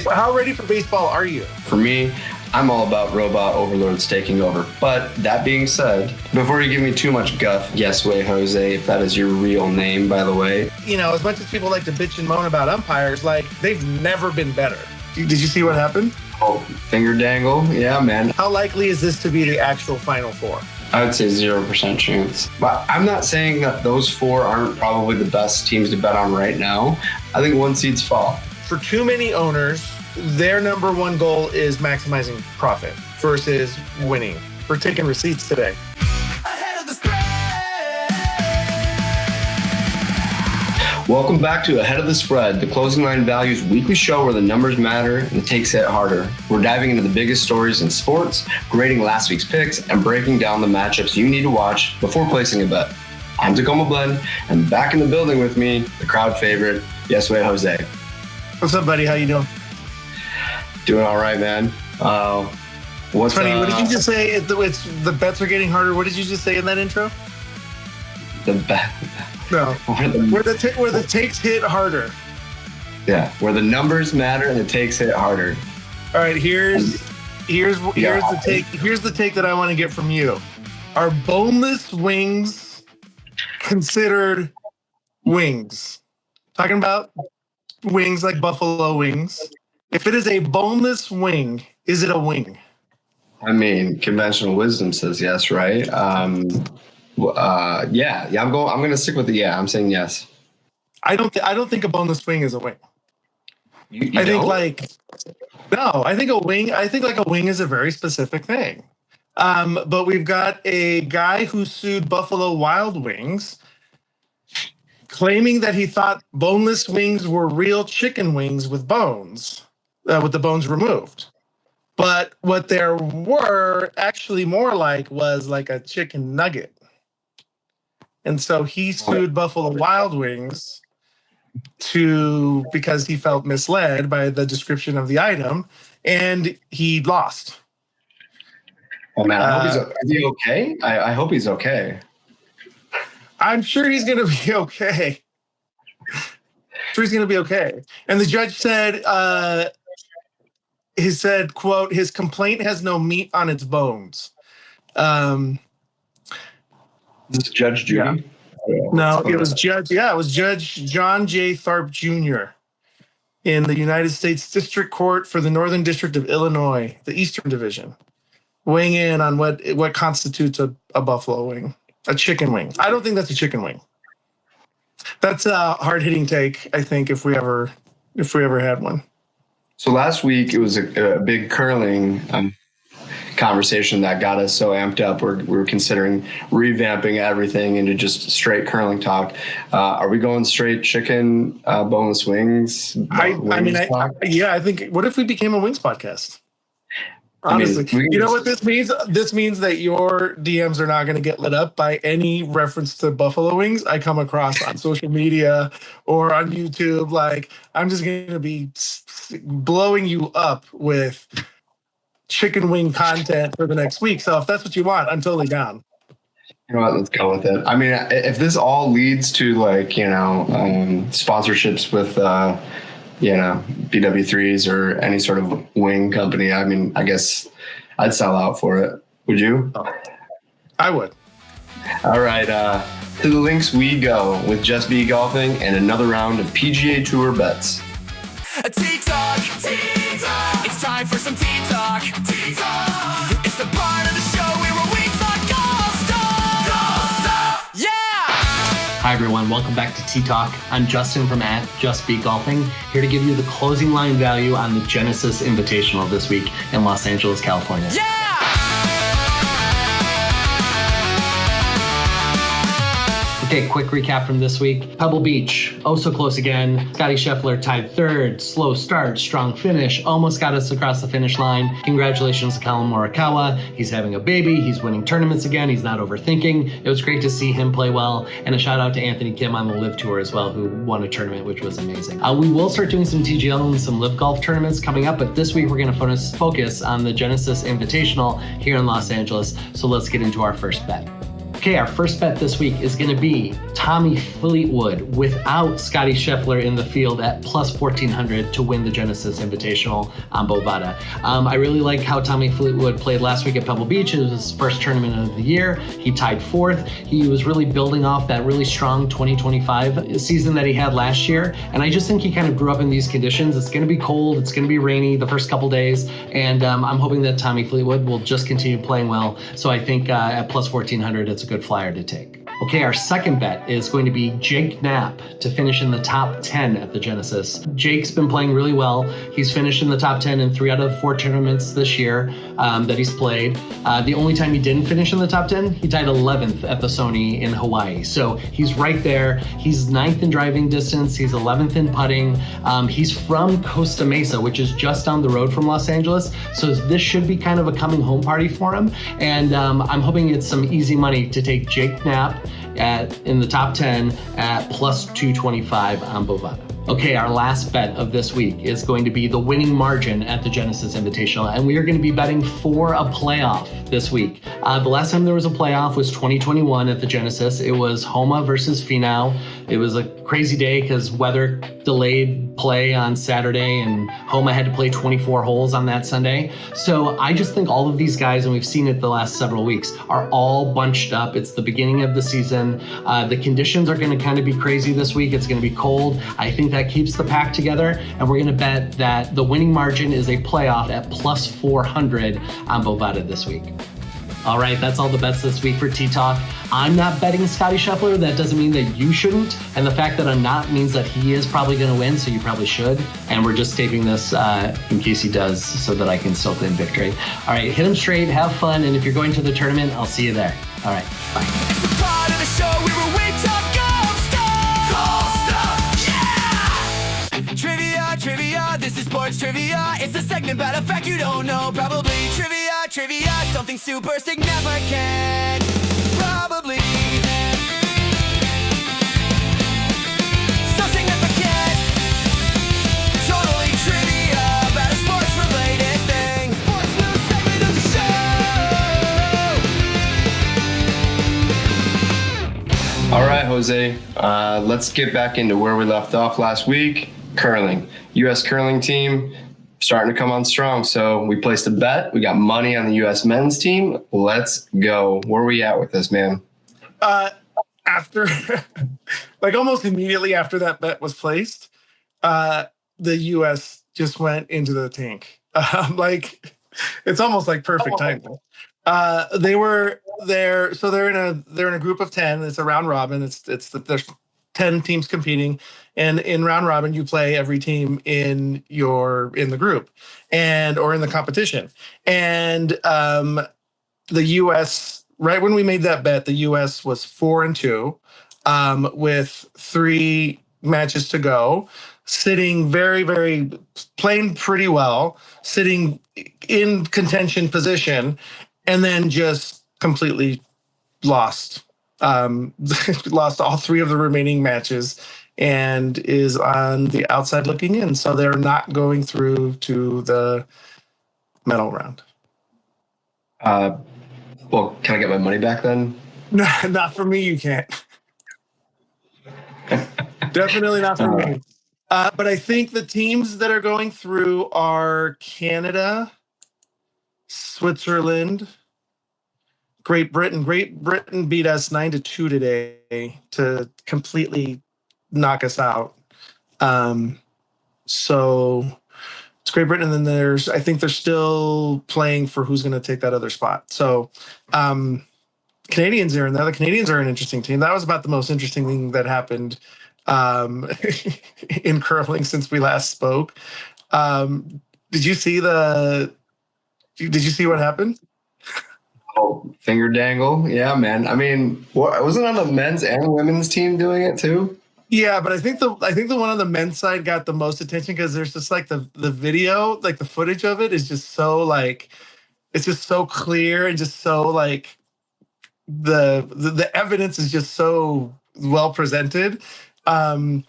How ready for baseball are you? For me, I'm all about robot overlords taking over. But that being said, before you give me too much guff, yes way Jose, if that is your real name, by the way. You know, as much as people like to bitch and moan about umpires, like, they've never been better. Did you see what happened? Oh, finger dangle? Yeah, man. How likely is this to be the actual Final Four? I would say 0% chance. But I'm not saying that those four aren't probably the best teams to bet on right now. I think one seeds fall. For too many owners, their number one goal is maximizing profit versus winning. We're taking receipts today. Welcome back to Ahead of the Spread, the Closing Line Values weekly show where the numbers matter and the takes hit harder. We're diving into the biggest stories in sports, grading last week's picks, and breaking down the matchups you need to watch before placing a bet. I'm Tacoma Blend, and back in the building with me, the crowd favorite, Yes Way Jose. What's up, buddy? How you doing? Doing all right, man. What's funny? What did you just say? It's the bets are getting harder. What did you just say in that intro? The bet. No, where the takes hit harder. Yeah, where the numbers matter and the takes hit harder. All right, here's the take. Here's the take that I want to get from you. Are boneless wings considered wings? Talking about wings like buffalo wings. If it is a boneless wing, is it a wing? I mean, conventional wisdom says yes, right? Yeah. I'm going to stick with the yeah. I'm saying yes. I don't think a boneless wing is a wing. I think a wing. I think like a wing is a very specific thing. But we've got a guy who sued Buffalo Wild Wings, claiming that he thought boneless wings were real chicken wings with bones, with the bones removed. But what there were actually more like was like a chicken nugget. And so he sued Buffalo Wild Wings because he felt misled by the description of the item, and he lost. Oh man, is he okay? I hope he's okay. I'm sure he's going to be okay. And the judge said, quote, his complaint has no meat on its bones. This is Judge Judy? Yeah. No, it was Judge John J. Tharp Jr. in the United States District Court for the Northern District of Illinois, the Eastern Division, weighing in on what constitutes a buffalo wing, a chicken wing. I don't think that's a chicken wing. That's a hard-hitting take, I think, if we ever had one. So last week it was a big curling conversation that got us so amped up. We were considering revamping everything into just straight curling talk. Are we going straight chicken, boneless wings? I think. What if we became a wings podcast? Honestly, you know what this means? This means that your DMs are not going to get lit up by any reference to buffalo wings I come across on social media or on YouTube. Like, I'm just going to be blowing you up with chicken wing content for the next week. So if that's what you want, I'm totally down. You know what? Let's go with it. I mean, if this all leads to sponsorships with BW3s or any sort of wing company, I mean, I guess I'd sell out for it. Would you? I would. All right. To the links we go with Just Be Golfing and another round of PGA Tour bets. T-Talk. It's time for some T-Talk. It's the part of the show where we talk golf stuff. Yeah! Hi everyone, welcome back to T-Talk. I'm Justin from @JustBeGolfing, here to give you the closing line value on the Genesis Invitational this week in Los Angeles, California. Yeah! Okay, quick recap from this week. Pebble Beach, oh so close again. Scotty Scheffler tied third, slow start, strong finish, almost got us across the finish line. Congratulations to Colin Morikawa. He's having a baby, he's winning tournaments again, he's not overthinking. It was great to see him play well, and a shout out to Anthony Kim on the LIV Tour as well, who won a tournament, which was amazing. We will start doing some TGL and some LIV Golf tournaments coming up, but this week we're gonna focus on the Genesis Invitational here in Los Angeles. So let's get into our first bet. Okay, our first bet this week is going to be Tommy Fleetwood without Scotty Scheffler in the field at plus 1,400 to win the Genesis Invitational on Bovada. I really like how Tommy Fleetwood played last week at Pebble Beach. It was his first tournament of the year. He tied 4th. He was really building off that really strong 2025 season that he had last year. And I just think he kind of grew up in these conditions. It's going to be cold. It's going to be rainy the first couple days. And I'm hoping that Tommy Fleetwood will just continue playing well. So I think at plus 1,400, it's a good flyer to take. Okay, our second bet is going to be Jake Knapp to finish in the top 10 at the Genesis. Jake's been playing really well. He's finished in the top 10 in 3 out of 4 tournaments this year that he's played. The only time he didn't finish in the top 10, he tied 11th at the Sony in Hawaii. So he's right there. He's 9th in driving distance. He's 11th in putting. He's from Costa Mesa, which is just down the road from Los Angeles. So this should be kind of a coming home party for him. And I'm hoping it's some easy money to take Jake Knapp in the top 10 at plus 225 on Bovada. Okay, our last bet of this week is going to be the winning margin at the Genesis Invitational, and we are going to be betting for a playoff this week. The last time there was a playoff was 2021 at the Genesis. It was Homa versus Finau. It was a crazy day because weather delayed play on Saturday, and Homa had to play 24 holes on that Sunday. So I just think all of these guys, and we've seen it the last several weeks, are all bunched up. It's the beginning of the season. The conditions are going to kind of be crazy this week. It's going to be cold. I think that keeps the pack together, and we're going to bet that the winning margin is a playoff at plus 400 on Bovada this week. All right, that's all the bets this week for T-Talk. I'm not betting Scotty Scheffler. That doesn't mean that you shouldn't. And the fact that I'm not means that he is probably going to win, so you probably should. And we're just taping this in case he does so that I can still claim victory. All right, hit him straight, have fun, and if you're going to the tournament, I'll see you there. All right, bye. It's the part of the show where we talk gold stuff. Gold stuff, yeah! Trivia, this is sports trivia. It's a segment about a fact you don't know. Probably trivia, something super significant. Probably so significant. Totally trivia about a sports-related thing. Sports news segment of the show. All right, Jose, let's get back into where we left off last week. Curling. U.S. curling team starting to come on strong. So we placed a bet. We got money on the U.S. men's team. Let's go. Where are we at with this, man? After, like almost immediately after that bet was placed, the U.S. just went into the tank. Like it's almost like perfect timing. They were there, so they're in a group of 10. It's a round robin. There's 10 teams competing, and in round robin you play every team in the group or in the competition. And the US, right when we made that bet, the US was 4-2 with 3 matches to go, sitting playing pretty well, sitting in contention position, and then just completely lost all 3 of the remaining matches and is on the outside looking in. So they're not going through to the medal round. Well, can I get my money back then? No, not for me, you can't. Definitely not for me. But I think the teams that are going through are Canada, Switzerland, Great Britain. Great Britain beat us 9-2 today to completely knock us out. So it's Great Britain, and then I think they're still playing for who's going to take that other spot. So Canadians are in there. The Canadians are an interesting team. That was about the most interesting thing that happened in curling since we last spoke. Did you see what happened? Oh, finger dangle. Yeah, man. I mean, wasn't it on the men's and women's team doing it too? Yeah, but I think the one on the men's side got the most attention because there's just like the video, like the footage of it is just so like, it's just so clear and just so like the evidence is just so well presented. And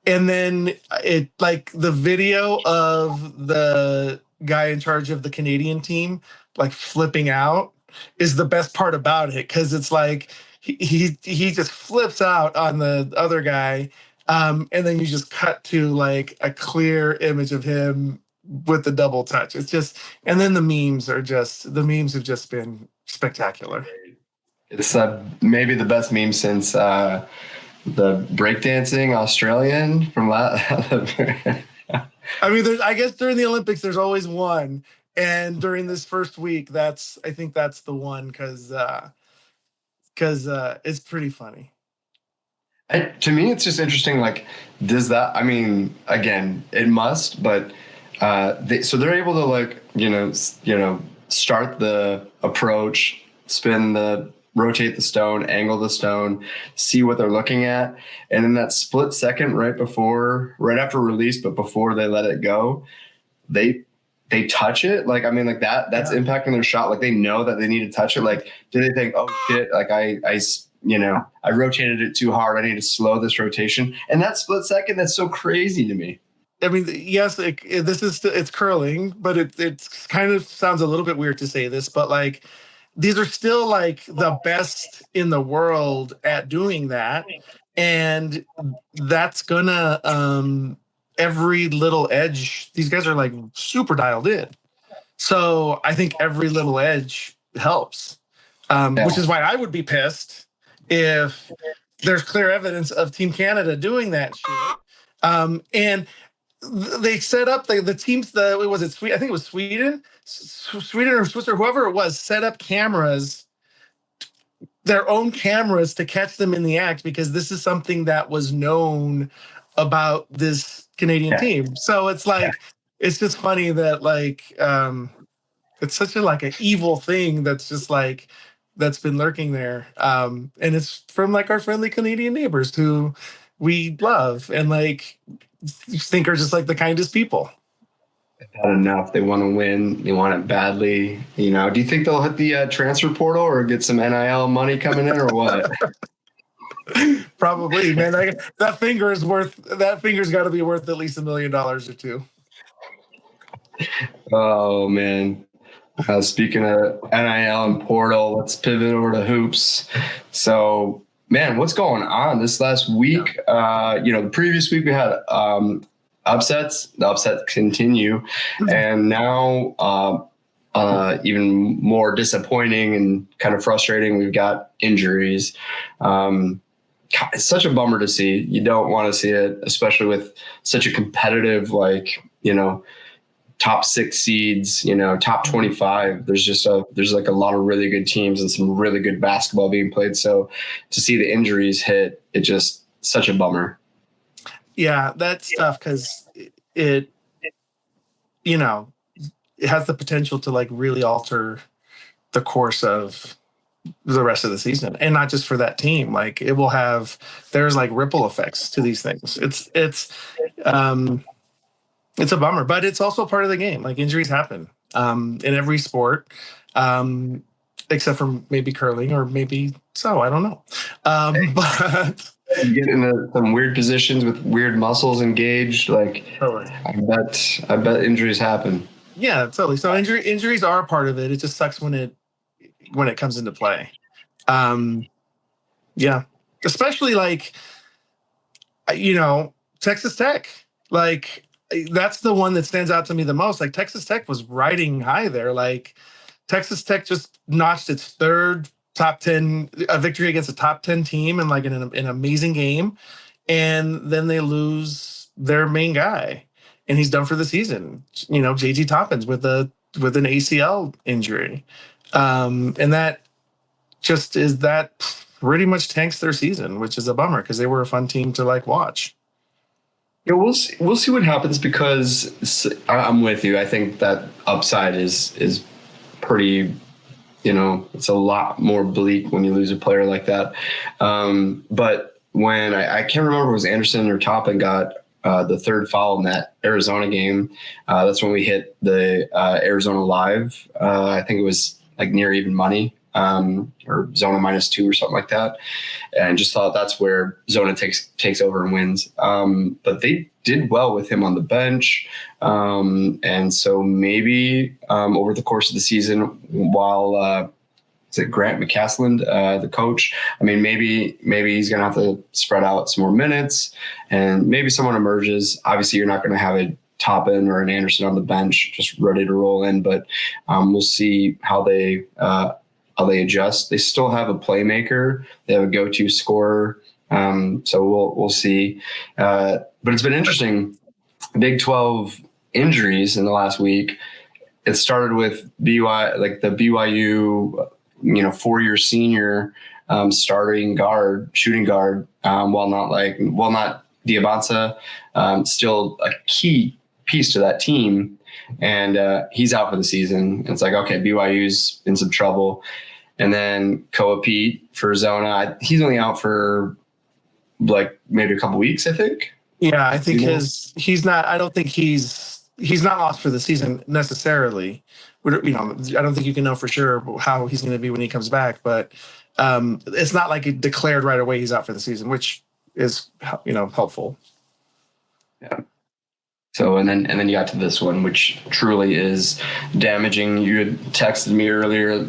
then it like the video of the guy in charge of the Canadian team like flipping out is the best part about it, because it's like he just flips out on the other guy, and then you just cut to like a clear image of him with the double touch. It's just, and then the memes have just been spectacular. It's maybe the best meme since the breakdancing Australian from I mean, I guess during the Olympics, there's always one, and during this first week, I think that's the one, because it's pretty funny. To me, it's just interesting. Like, does that? I mean, again, it must, but so they're able to like start the approach, rotate the stone, angle the stone, see what they're looking at, and in that split second right after release, but before they let it go, they touch it. Like, I mean, like that's impacting their shot. Like, they know that they need to touch it. Like, do they think, oh shit, like I rotated it too hard, I need to slow this rotation? And that split second, that's so crazy to me. I mean, yes, it's curling, but it's kind of sounds a little bit weird to say this, but like, these are still like the best in the world at doing that. And that's gonna, every little edge, these guys are like super dialed in. So I think every little edge helps, which is why I would be pissed if there's clear evidence of Team Canada doing that shit. And they set up the teams. I think it was Sweden or Swiss or whoever it was, set up their own cameras to catch them in the act, because this is something that was known about this Canadian team. So it's like, it's just funny that like, it's such a like an evil thing that's just like, that's been lurking there. And it's from like our friendly Canadian neighbors who we love and like think are just like the kindest people. Not enough. They want to win. They want it badly. Do you think they'll hit the transfer portal or get some NIL money coming in or what? Probably, man. That finger's got to be worth at least $1 million or two. Oh man. Speaking of NIL and portal, let's pivot over to hoops. So, man, what's going on this last week? The previous week we had upsets. The upsets continue, and now even more disappointing and kind of frustrating, we've got injuries. It's such a bummer to see. You don't want to see it, especially with such a competitive, top 6 seeds, top 25. There's like a lot of really good teams and some really good basketball being played. So to see the injuries hit, it just such a bummer. Yeah, that's tough, because it has the potential to like really alter the course of the rest of the season, and not just for that team. Like, there's like ripple effects to these things. It's a bummer, but it's also part of the game. Like, injuries happen in every sport, except for maybe curling, or maybe so, I don't know. But you get into some weird positions with weird muscles engaged. Like, totally. I bet injuries happen. Yeah, totally. So injuries are a part of it. It just sucks when it comes into play. Yeah, especially like, Texas Tech. Like, that's the one that stands out to me the most. Like, Texas Tech was riding high there. Like, Texas Tech just notched its third top 10 victory against a top 10 team in like an amazing game, and then they lose their main guy, and he's done for the season. JT Toppin with an ACL injury, and that pretty much tanks their season, which is a bummer, because they were a fun team to like watch. Yeah, we'll see what happens, because I'm with you. I think that upside is pretty, it's a lot more bleak when you lose a player like that. But when I can't remember if it was Anderson or Toppin got the third foul in that Arizona game, that's when we hit the Arizona Live. I think it was like near even money, or Zona -2 or something like that. And just thought that's where Zona takes over and wins. But they did well with him on the bench. And so maybe over the course of the season, while is it Grant McCasland, the coach? I mean, maybe he's going to have to spread out some more minutes, and maybe someone emerges. Obviously, you're not going to have a Toppin or an Anderson on the bench just ready to roll in, but we'll see how they adjust. They still have a playmaker. They have a go-to scorer. So we'll see. But it's been interesting. Big 12 injuries in the last week. It started with the BYU, 4-year senior shooting guard, while not Diabanza, still a key piece to that team. And he's out for the season. It's like, okay, BYU's in some trouble. And then Koa Pete for Zona, he's only out for like maybe a couple weeks, I think. Yeah, I think I don't think he's not lost for the season necessarily. I don't think you can know for sure how he's going to be when he comes back, but it's not like it declared right away he's out for the season, which is, helpful. Yeah. So, and then you got to this one, which truly is damaging. You had texted me earlier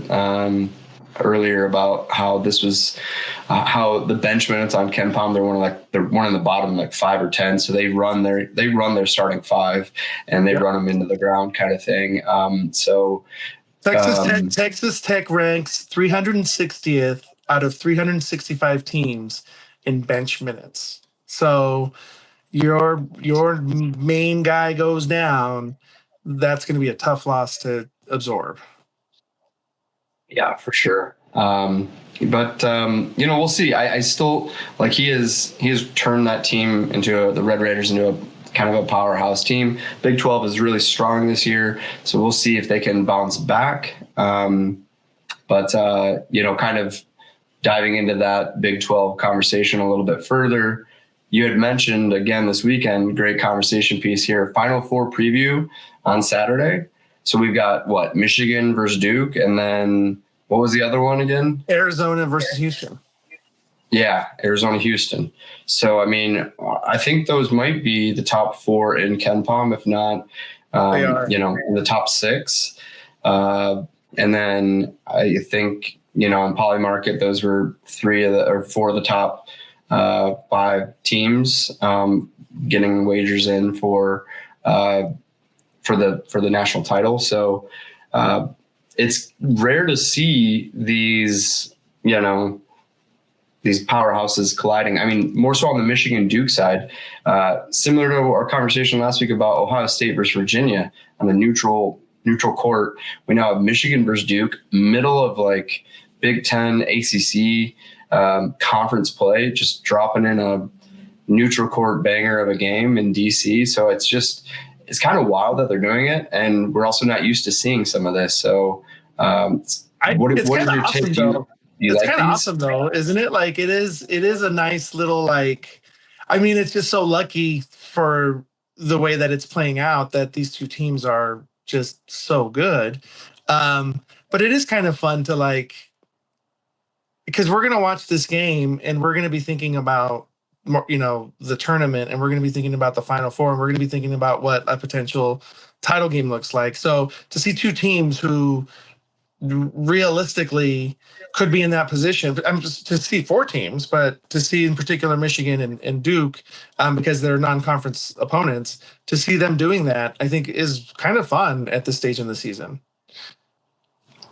about how this was how the bench minutes on KenPom, they're one in the bottom, like 5 or 10. So they run their starting 5 and they run them into the ground kind of thing. Texas Tech ranks 360th out of 365 teams in bench minutes. So your main guy goes down, that's going to be a tough loss to absorb. Yeah, for sure. But we'll see. I still like he has turned that team into the Red Raiders into a kind of a powerhouse team. Big 12 is really strong this year, so we'll see if they can bounce back. Kind of diving into that Big 12 conversation a little bit further. You had mentioned again this weekend, great conversation piece here. Final Four preview on Saturday. So we've got Michigan versus Duke, and then what was the other one again? Arizona versus Houston. Yeah, Arizona, Houston. So, I mean, I think those might be the top 4 in KenPom, if not, in the top 6. And then I think, in Polymarket, those were 4 of the top 5 teams getting wagers in for the national title. So it's rare to see these powerhouses colliding. I mean, more so on the Michigan Duke side, similar to our conversation last week about Ohio State versus Virginia on the neutral court. We now have Michigan versus Duke, middle of like Big Ten, ACC conference play, just dropping in a neutral court banger of a game in DC. So it's kind of wild that they're doing it, and we're also not used to seeing some of this. So, what is your take? It's kind of awesome, though, isn't it? Like it is a nice little it's just so lucky for the way that it's playing out that these two teams are just so good. But it is kind of fun to because we're gonna watch this game and we're gonna be thinking about the tournament, and we're going to be thinking about the Final Four, and we're going to be thinking about what a potential title game looks like. So to see two teams who realistically could be in that position, to see 4 teams, but to see in particular Michigan and Duke, because they're non-conference opponents, to see them doing that, I think is kind of fun at this stage in the season.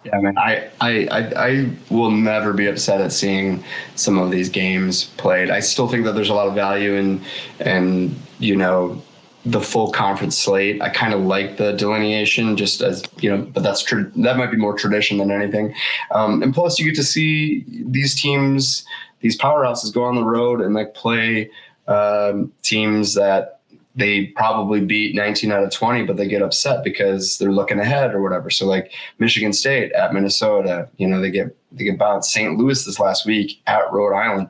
Yeah, man, I will never be upset at seeing some of these games played. I still think that there's a lot of value in the full conference slate. I kind of like the delineation, just as but that might be more tradition than anything. And plus, you get to see these teams, these powerhouses, go on the road and play teams that they probably beat 19 out of 20, but they get upset because they're looking ahead or whatever. So Michigan State at Minnesota, they get bounced. St. Louis this last week at Rhode Island,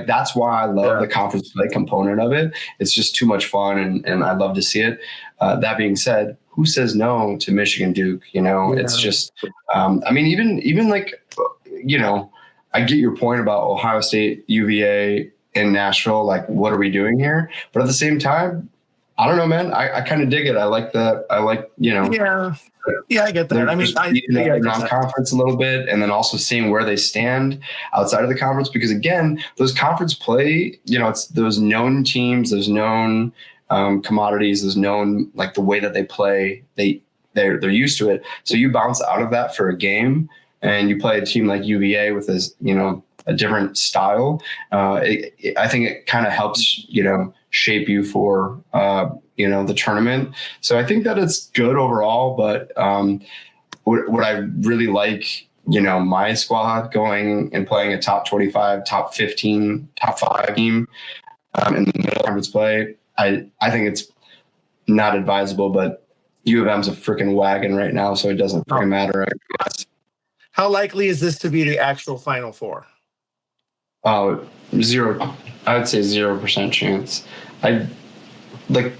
that's why I love the conference play component of it. It's just too much fun, and I love to see it. That being said, who says no to Michigan Duke? It's just, even I get your point about Ohio State, UVA, in Nashville, what are we doing here? But at the same time, I don't know, man. I kind of dig it. I like that. I like, Yeah, I get that. I mean, I get non-conference a little bit, and then also seeing where they stand outside of the conference, because again, those conference play, it's those known teams, those known commodities, those known, like the way that they play, they're used to it. So you bounce out of that for a game, and you play a team like UVA with this, a different style. I think it kind of helps, shape you for the tournament. So I think that it's good overall, but what I really like, my squad going and playing a top 25, top 15, top 5 team in the middle conference play, I think it's not advisable, but U of M's a freaking wagon right now, so it doesn't freaking matter, I guess. How likely is this to be the actual Final Four? Zero. I would say 0% chance.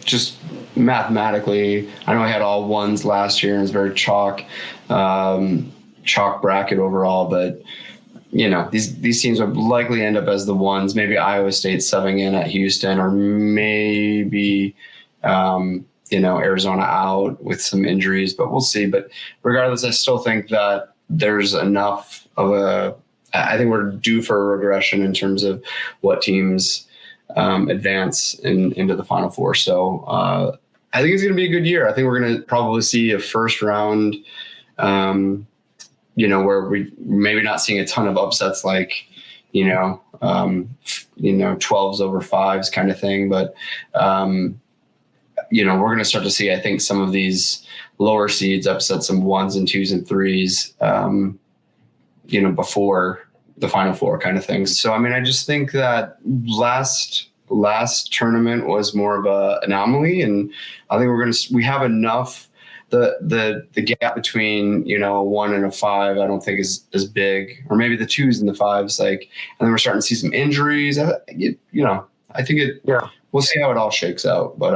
Just mathematically, I know I had all ones last year and it was very chalk bracket overall, but these teams would likely end up as the ones. Maybe Iowa State subbing in at Houston, or maybe Arizona out with some injuries, but we'll see. But regardless, I still think that there's enough of I think we're due for a regression in terms of what teams advance into the Final Four. So I think it's going to be a good year. I think we're going to probably see a first round, where we maybe not seeing a ton of upsets like, 12s over 5s kind of thing. But, we're going to start to see, I think, some of these lower seeds upset some 1s and 2s and 3s, before the Final Four kind of things. So, I mean, I just think that last tournament was more of a anomaly, and I think we have enough. The gap between, a 1 and a 5, I don't think is as big, or maybe the 2s and the 5s, and then we're starting to see some injuries. I think we'll see how it all shakes out. But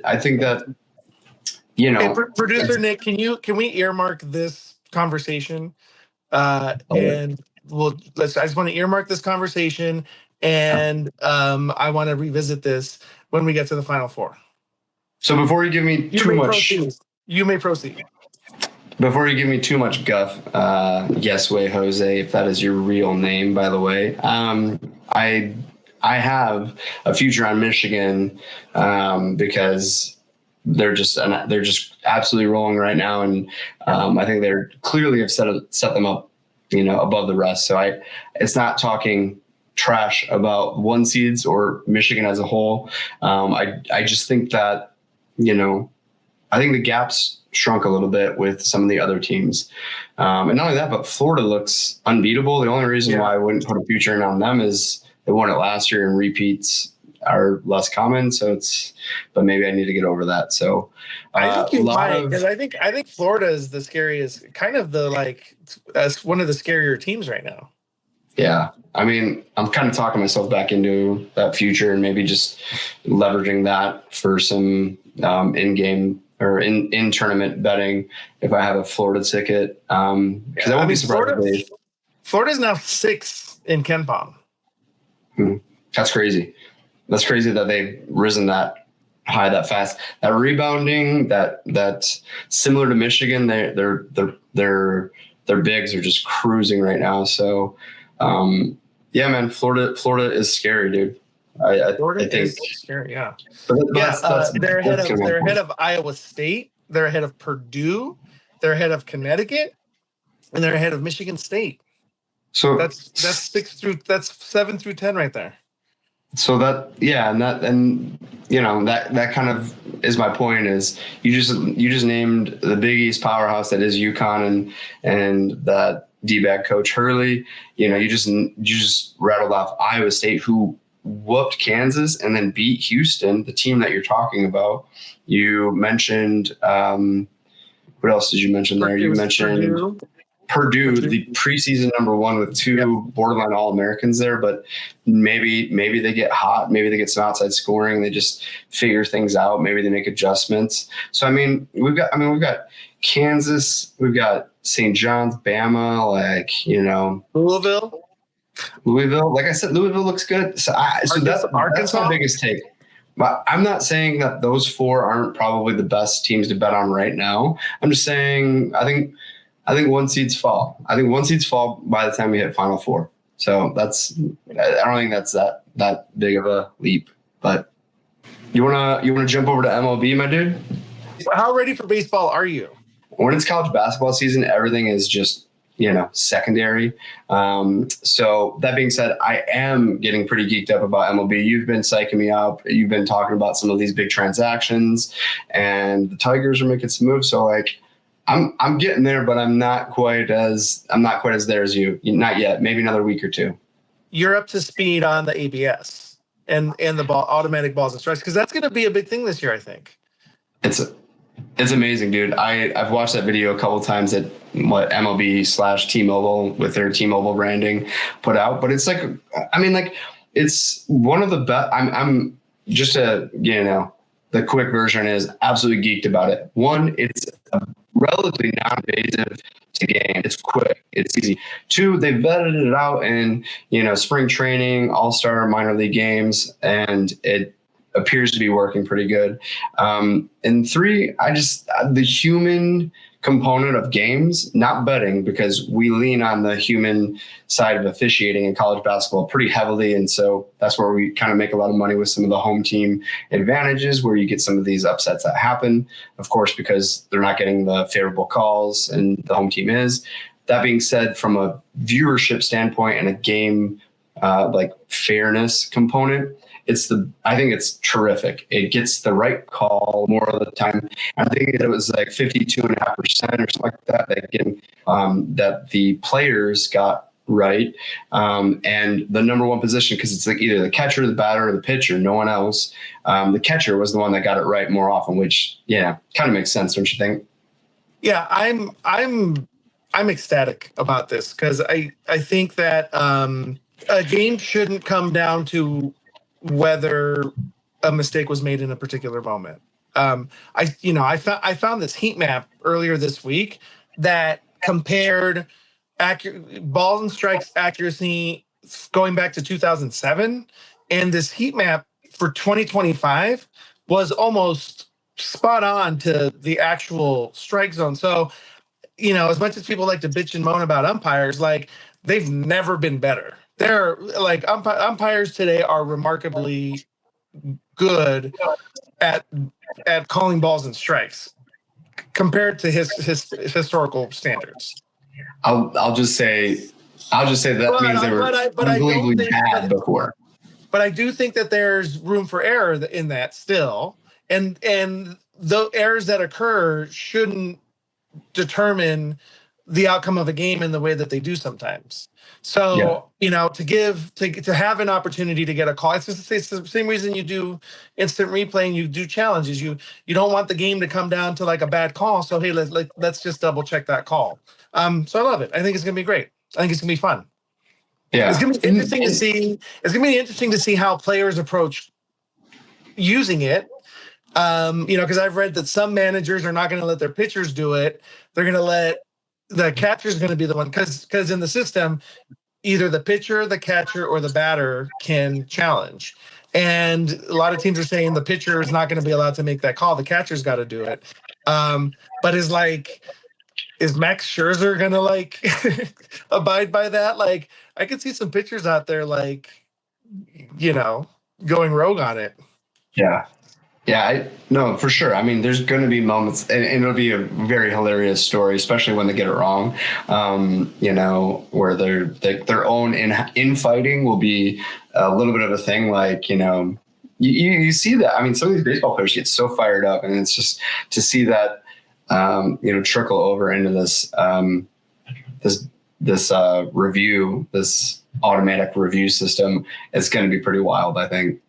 I think that, Hey, producer Nick, can we earmark this conversation? And I just want to earmark this conversation, and I want to revisit this when we get to the Final Four. So before you give me you may proceed. Before you give me too much guff, yes way Jose, if that is your real name, by the way, I have a future on Michigan because they're just absolutely rolling right now, and I think they're clearly have set them up, above the rest. So it's not talking trash about 1 seeds or Michigan as a whole. I just think that, I think the gaps shrunk a little bit with some of the other teams. And not only that, but Florida looks unbeatable. The only reason why I wouldn't put a future in on them is they won it last year, and repeats are less common. So but maybe I need to get over that. So I think you might, because I think Florida is the scariest, kind of as one of the scarier teams right now. Yeah. I mean, I'm kind of talking myself back into that future, and maybe just leveraging that for some in-game or in tournament betting if I have a Florida ticket. Because I won't be surprised. Florida's now 6th in Ken Pom. That's crazy. That's crazy that they've risen that high that fast. That rebounding, that's similar to Michigan. Their bigs are just cruising right now. So yeah, man, Florida is scary, dude. Florida is scary, yeah. They're ahead of Iowa State. They're ahead of Purdue. They're ahead of Connecticut, and they're ahead of Michigan State. So that's 7 through 10 right there. So that kind of is my point. Is you just named the Big East powerhouse that is UConn and that D-bag coach Hurley. You just rattled off Iowa State, who whooped Kansas and then beat Houston, the team that you're talking about. You mentioned what else did you mention there? You mentioned Purdue, the preseason #1 with 2 borderline All-Americans there, but maybe they get hot, maybe they get some outside scoring, they just figure things out, maybe they make adjustments. So we've got Kansas, we've got St. John's, Bama, Louisville. Like I said, Louisville looks good. So that's my biggest take. But I'm not saying that those four aren't probably the best teams to bet on right now. I'm just saying I think one seeds fall. I think one seeds fall by the time we hit Final Four. So I don't think that's that big of a leap. But you wanna jump over to MLB, my dude? How ready for baseball are you? When it's college basketball season, everything is just secondary. So that being said, I am getting pretty geeked up about MLB. You've been psyching me up. You've been talking about some of these big transactions, and the Tigers are making some moves. So like, I'm getting there, but I'm not quite as there as you. Not yet. Maybe another week or two. You're up to speed on the ABS and the automatic balls and strikes, because that's going to be a big thing this year, I think. It's amazing, dude. I've watched that video a couple of times that what MLB/T-Mobile with their T-Mobile branding put out, but it's like, I mean, like, it's one of the best. I'm just the quick version is absolutely geeked about it. One, it's a relatively non-invasive to game. It's quick. It's easy. Two, they vetted it out in spring training, all-star minor league games, and it appears to be working pretty good. And three, the human component of games, not betting, because we lean on the human side of officiating in college basketball pretty heavily. And so that's where we kind of make a lot of money with some of the home team advantages, where you get some of these upsets that happen, of course, because they're not getting the favorable calls and the home team is. That being said, from a viewership standpoint and a game like fairness component, I think it's terrific. It gets the right call more of the time. I think it was like 52.5% or something like that. That the players got right. And the number one position, because it's like either the catcher, the batter, or the pitcher, no one else. The catcher was the one that got it right more often, which kind of makes sense, don't you think? Yeah, I'm ecstatic about this, because I think that a game shouldn't come down to whether a mistake was made in a particular moment. I found this heat map earlier this week that compared balls and strikes accuracy going back to 2007, and this heat map for 2025 was almost spot on to the actual strike zone. So, as much as people like to bitch and moan about umpires, like, they've never been better. They're like umpires today are remarkably good at calling balls and strikes compared to his historical standards. I'll just say that means they were unbelievably bad before. But I do think that there's room for error in that still, and the errors that occur shouldn't determine the outcome of a game in the way that they do sometimes. So, to have an opportunity to get a call, it's the same reason you do instant replay and you do challenges. You don't want the game to come down to like a bad call. So, hey, let's just double check that call. So I love it. I think it's going to be great. I think it's going to be fun. Yeah. It's going to be interesting to see. It's going to be interesting to see how players approach using it. Because I've read that some managers are not going to let their pitchers do it. They're going to let the catcher's going to be the one, because in the system, either the pitcher, the catcher, or the batter can challenge. And a lot of teams are saying the pitcher is not going to be allowed to make that call. The catcher's got to do it. But is Max Scherzer going to abide by that? Like, I could see some pitchers out there going rogue on it. Yeah. Yeah, no, for sure. I mean, there's going to be moments, and it'll be a very hilarious story, especially when they get it wrong. Where their own infighting will be a little bit of a thing. Like, you see that. I mean, some of these baseball players get so fired up, and it's just to see that, trickle over into this review, this automatic review system. It's going to be pretty wild, I think.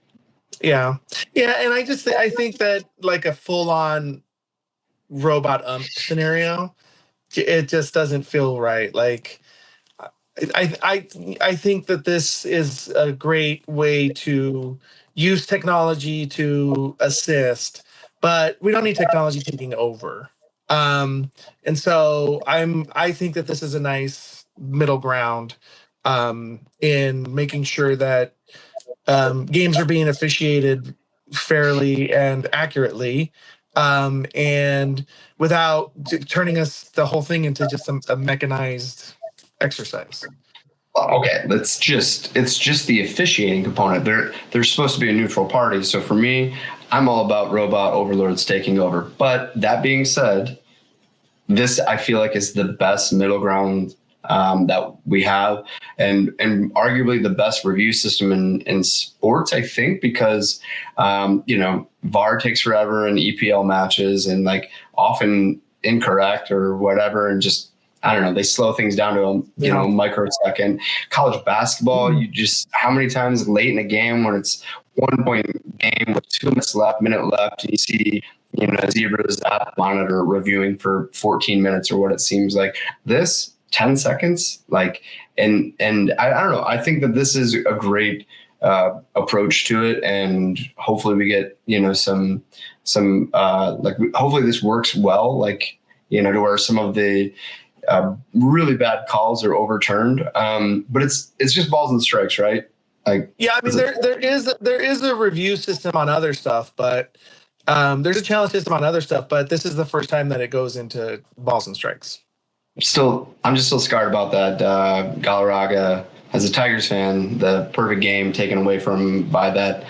Yeah, and I think that like a full-on robot ump scenario, it just doesn't feel right. Like, I think that this is a great way to use technology to assist, but we don't need technology taking over. And so I think that this is a nice middle ground in making sure that games are being officiated fairly and accurately, and without turning the whole thing into just a mechanized exercise. Okay, it's just the officiating component. There's supposed to be a neutral party. So for me, I'm all about robot overlords taking over. But that being said, this I feel like is the best middle ground that we have, and arguably the best review system in sports, I think, because VAR takes forever in EPL matches and like often incorrect or whatever, and just I don't know, they slow things down to a microsecond. College basketball, you just how many times late in a game when it's 1 point game with 2 minutes left, minute left, and you see Zebra's app monitor reviewing for 14 minutes or what it seems like. This 10 seconds, like, and I don't know. I think that this is a great approach to it, and hopefully we get some like hopefully this works well, like to where some of the really bad calls are overturned. But it's just balls and strikes, right? Like, yeah, I mean there is a review system on other stuff, but there's a challenge system on other stuff, but this is the first time that it goes into balls and strikes. I'm just still scarred about that. Galarraga, as a Tigers fan, the perfect game taken away from him by that,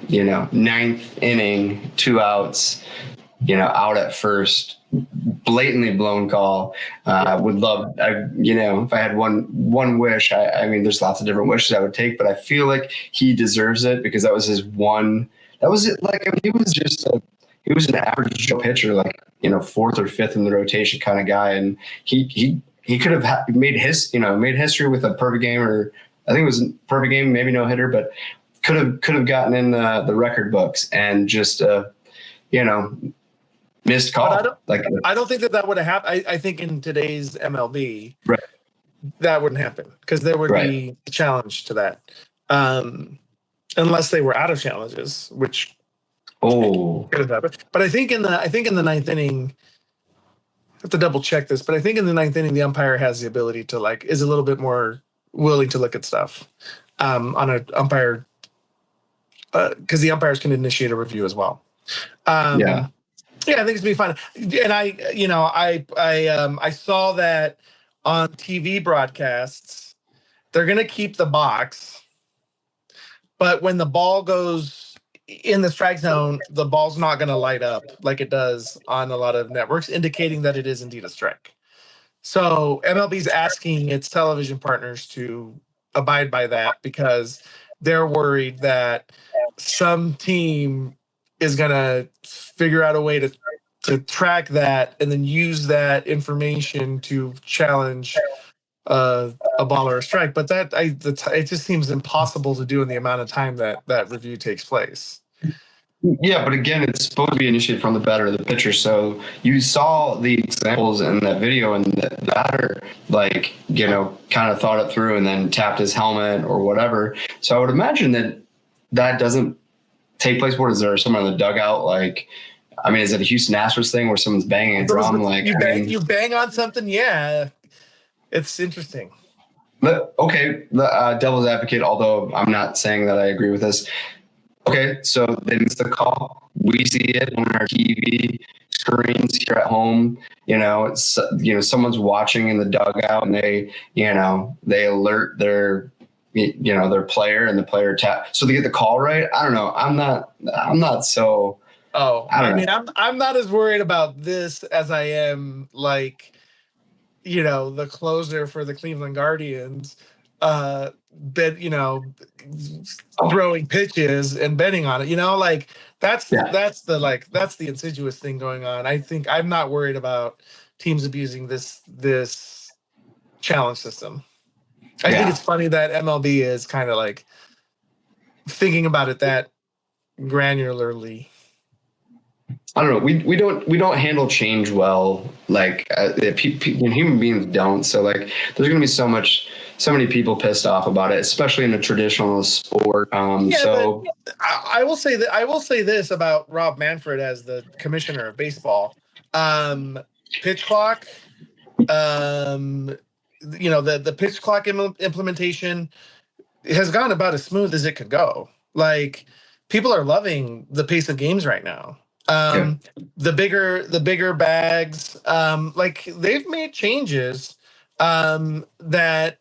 9th inning, 2 outs, out at first, blatantly blown call. Would love, if I had one wish, I mean, there's lots of different wishes I would take, but I feel like he deserves it because that was his one. That was it. Like, I mean, he was an average Joe pitcher, like, 4th or 5th in the rotation kind of guy. And he could have made history with a perfect game, or I think it was a perfect game, maybe no hitter, but could have gotten in the record books, and just, missed call. I don't think that would have happened. I think in today's MLB, right, that wouldn't happen because there would be a challenge to that. Unless they were out of challenges, which could have happened. But I think in the 9th inning, I have to double check this, but I think in the 9th inning, the umpire has the ability to is a little bit more willing to look at stuff on an umpire, because the umpires can initiate a review as well. Yeah, I think it's gonna be fun. And I saw that on TV broadcasts, they're gonna keep the box. But when the ball goes in the strike zone, the ball's not going to light up like it does on a lot of networks, indicating that it is indeed a strike. So MLB's asking its television partners to abide by that because they're worried that some team is going to figure out a way to track that and then use that information to challenge a ball or a strike, but it just seems impossible to do in the amount of time that review takes place. Yeah, but again, it's supposed to be initiated from the batter or the pitcher. So you saw the examples in that video, and the batter, kind of thought it through and then tapped his helmet or whatever. So I would imagine that doesn't take place. What is there? Someone in the dugout? Like, I mean, is it a Houston Astros thing where someone's banging a drum? Like, you bang on something, yeah. It's interesting. Okay, the devil's advocate, although I'm not saying that I agree with this. Okay, so then it's the call. We see it on our TV screens here at home. It's someone's watching in the dugout, and they alert their their player, and the player tap. So they get the call right. I don't know. I'm not so. Oh, I'm not as worried about this as I am the closer for the Cleveland Guardians, throwing pitches and betting on it. That's the insidious thing going on. I think I'm not worried about teams abusing this challenge system. I think it's funny that MLB is kind of thinking about it that granularly. I don't know. We don't handle change well. Human beings don't. So there's going to be so many people pissed off about it, especially in a traditional sport. I will say this about Rob Manfred as the commissioner of baseball. Pitch clock. The pitch clock implementation has gone about as smooth as it could go. people are loving the pace of games right now. The bigger bags, like they've made changes that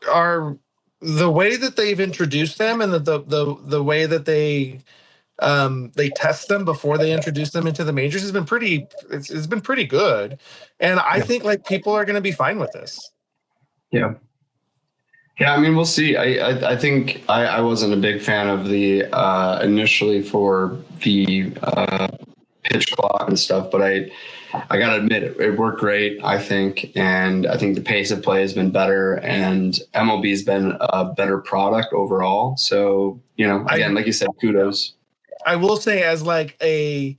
are the way that they've introduced them, and the way that they test them before they introduce them into the majors has been it's been pretty good. And I think like people are going to be fine with this. Yeah. Yeah, I mean, we'll see. I think I wasn't a big fan of the initially for the pitch clock and stuff, but I gotta admit it worked great, I think, and I think the pace of play has been better, and MLB's been a better product overall. So, again, like you said, kudos. I will say, as like a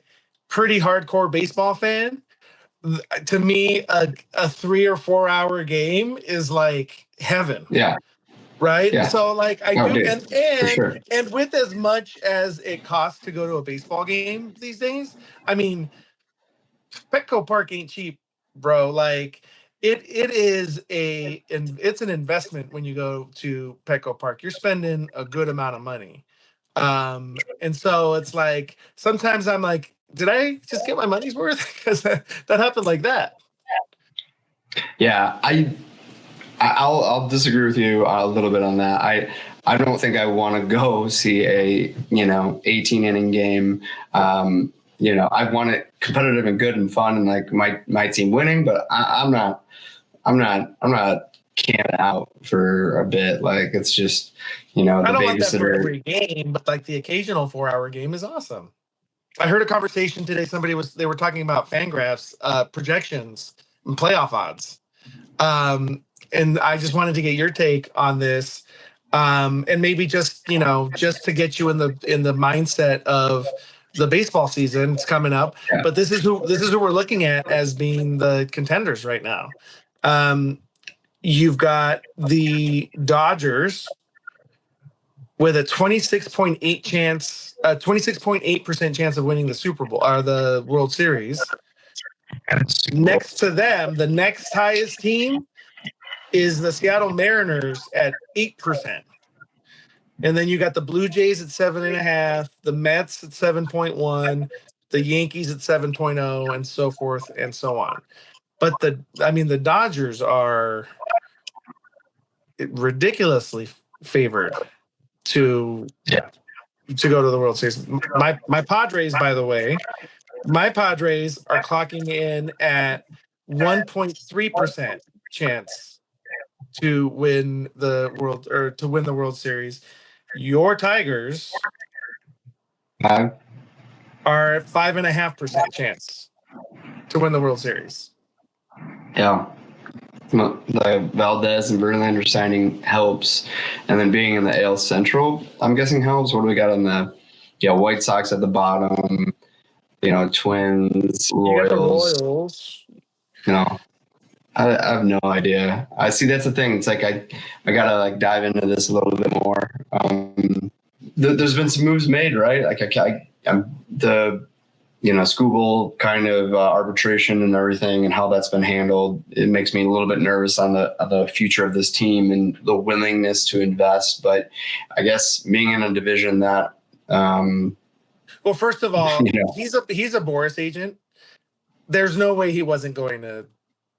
pretty hardcore baseball fan, to me, a 3 or 4 hour game is like heaven. Yeah. Right. Yeah. So like I do. For sure. And with as much as it costs to go to a baseball game these days, I mean, Petco Park ain't cheap, bro. Like it's an investment when you go to Petco Park. You're spending a good amount of money. And so it's like sometimes I'm like, did I just get my money's worth? Because that happened like that. Yeah, I'll disagree with you a little bit on that. I don't think I want to go see a 18 inning game. I want it competitive and good and fun and like my team winning, but I'm not camping out for a bit. Like it's just the I don't want that for babysitter. every game, but like the occasional 4 hour game is awesome. I heard a conversation today. They were talking about Fangraphs projections and playoff odds. And I just wanted to get your take on this, and maybe just to get you in the mindset of the baseball season. It's coming up, but this is who we're looking at as being the contenders right now. You've got the Dodgers with a 26.8% chance of winning the Super Bowl or the World Series. Next to them, the next highest team is the Seattle Mariners at 8%. And then you got the Blue Jays at 7.5, the Mets at 7.1, the Yankees at 7.0, and so forth and so on. But the Dodgers are ridiculously favored to go to the World Series. My Padres, by the way, are clocking in at 1.3% chance to win the World Series. Your Tigers are at 5.5% chance to win the World Series. Yeah. The Valdez and Verlander signing helps, and then being in the AL Central, I'm guessing helps. What do we got on the White Sox at the bottom? Twins, Royals. I have no idea. I see that's the thing. It's like I gotta like dive into this a little bit more. There's been some moves made, right? Like the Scooble kind of arbitration and everything, and how that's been handled. It makes me a little bit nervous on the future of this team and the willingness to invest. But I guess being in a division that, well, first of all, he's a Boris agent. There's no way he wasn't going to.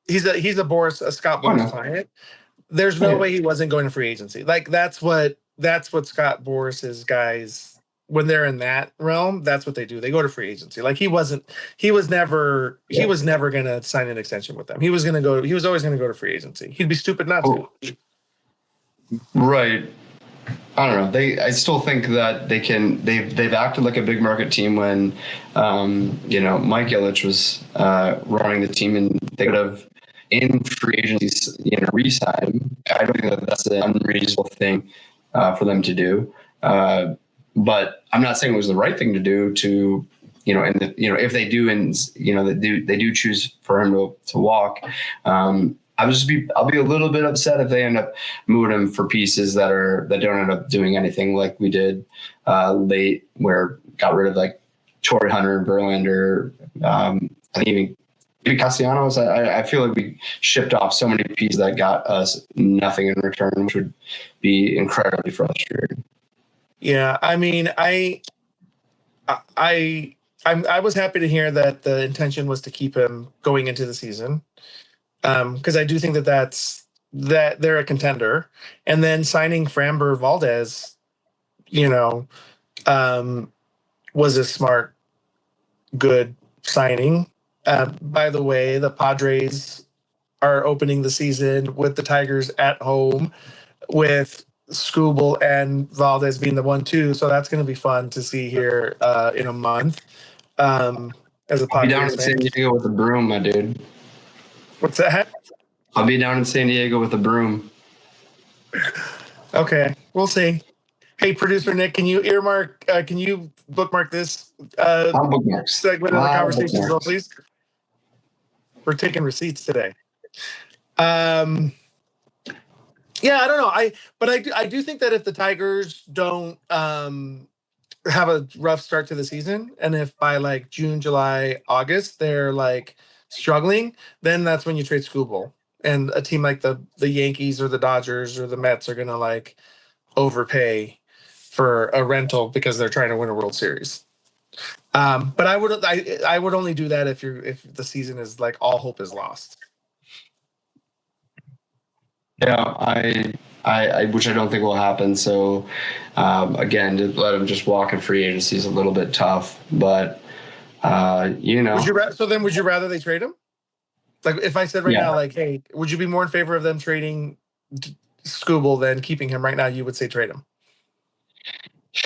He's a Scott Boras client. There's no way he wasn't going to free agency. Like that's what Scott Boras's guys, when they're in that realm, that's what they do. They go to free agency. Like he was never going to sign an extension with them. He was always going to go to free agency. He'd be stupid not to. Right. I don't know. I still think that they've acted like a big market team when, Mike Ilitch was running the team, and they could have in free agency, re-sign. I don't think that that's an unreasonable thing for them to do. But I'm not saying it was the right thing to do to, if they do, and they do choose for him to walk. I'll be a little bit upset if they end up moving him for pieces that don't end up doing anything, like we did late, where got rid of like Torrey Hunter and Verlander. I think even Castellanos. I feel like we shipped off so many pieces that got us nothing in return, which would be incredibly frustrating. Yeah, I mean, I was happy to hear that the intention was to keep him going into the season, because I do think that they're a contender, and then signing Framber Valdez, you know, was a smart, good signing. By the way, the Padres are opening the season with the Tigers at home, with Scooble and Valdez being the 1-2. So that's going to be fun to see here in a month. As a I'll be down Padres in fan, San Diego with a broom, my dude. what's that? I'll be down in San Diego with a broom. Okay, we'll see. Hey, producer Nick, can you can you bookmark this I'll bookmarks. segment of the conversation as well, Bookmarks. please? We're taking receipts today. Yeah, I don't know. I do think that if the Tigers don't have a rough start to the season, and if by like June, July, August they're like struggling, then that's when you trade Scooble. And a team like the Yankees or the Dodgers or the Mets are gonna like overpay for a rental because they're trying to win a World Series. But I would only do that if the season is like all hope is lost. Yeah, which I don't think will happen. So, again, to let him just walk in free agency is a little bit tough. But, you know. Would you rather they trade him? Like if I said right Yeah. now, like, hey, would you be more in favor of them trading Scooble than keeping him right now? You would say trade him.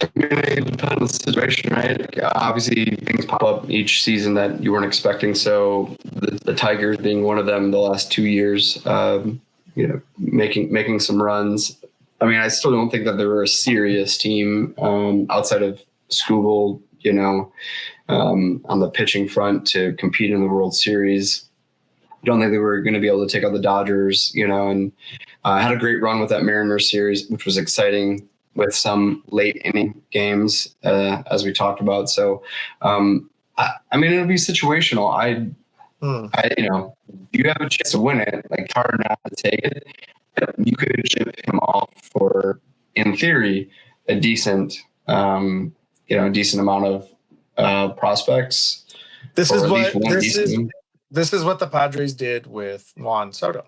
I mean, it depends on the situation, right? Like, obviously, things pop up each season that you weren't expecting. So the Tigers being one of them the last 2 years, you know, making some runs. I mean, I still don't think that they were a serious team outside of Scooble, you know, on the pitching front to compete in the World Series. I don't think they were going to be able to take out the Dodgers, you know, and had a great run with that Mariners series, which was exciting with some late inning games, as we talked about. So, I mean, it'll be situational. I, you know, you have a chance to win it. Like, hard not to take it. You could ship him off for, in theory, a decent, you know, a decent amount of prospects. This is what the Padres did with Juan Soto.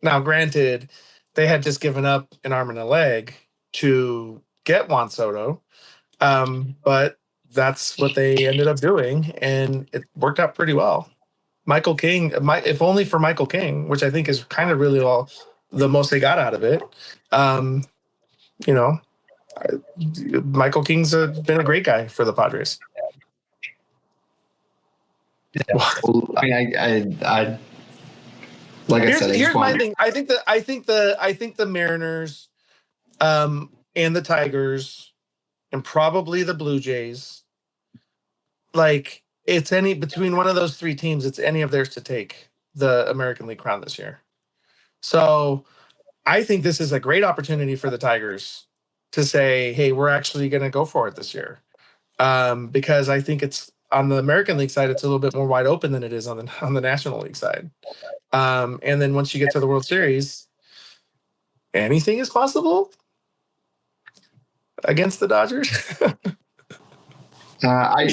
Now, granted, they had just given up an arm and a leg to get Juan Soto, but that's what they ended up doing, and it worked out pretty well. Michael King, if only for Michael King, which I think is kind of really all the most they got out of it. You know, Michael King's been a great guy for the Padres. Yeah. Well, I mean, I like I said, here's my thing. I think the Mariners, and the Tigers, and probably the Blue Jays, like it's any between one of those three teams, it's any of theirs to take the American League crown this year. So I think this is a great opportunity for the Tigers to say, hey, we're actually going to go for it this year. Because I think it's on the American League side, it's a little bit more wide open than it is on the National League side. And then once you get to the World Series, anything is possible against the Dodgers. I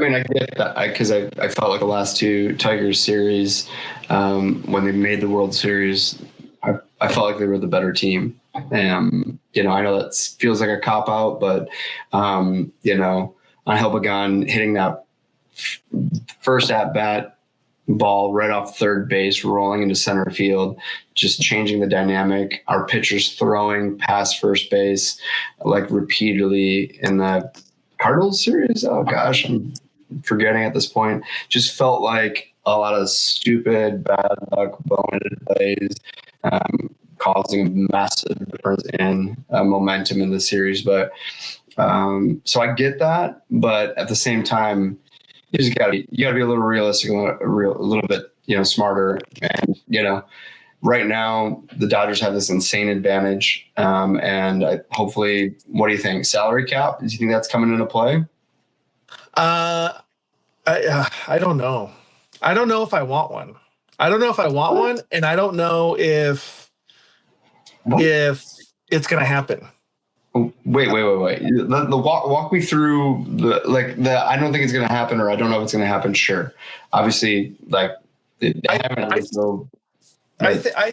mean, I get that because I felt like the last two Tigers series, when they made the World Series, I felt like they were the better team. You know, I know that feels like a cop out, but you know, Angel Pagan hitting that first at bat ball right off third base, rolling into center field, just changing the dynamic. Our pitchers throwing past first base like repeatedly in the Cardinals series. Oh gosh, I'm forgetting at this point. Just felt like a lot of stupid, bad luck, boneheaded plays, causing a massive difference in momentum in the series. But so I get that, but at the same time, you gotta be a little realistic, a little bit, you know, smarter. And you know, right now the Dodgers have this insane advantage, and hopefully, what do you think? Salary cap? Do you think that's coming into play? I don't know. I don't know if I want one. And I don't know if it's going to happen. Wait. Walk me through I don't think it's going to happen, or I don't know if it's going to happen. Sure. Obviously, like, I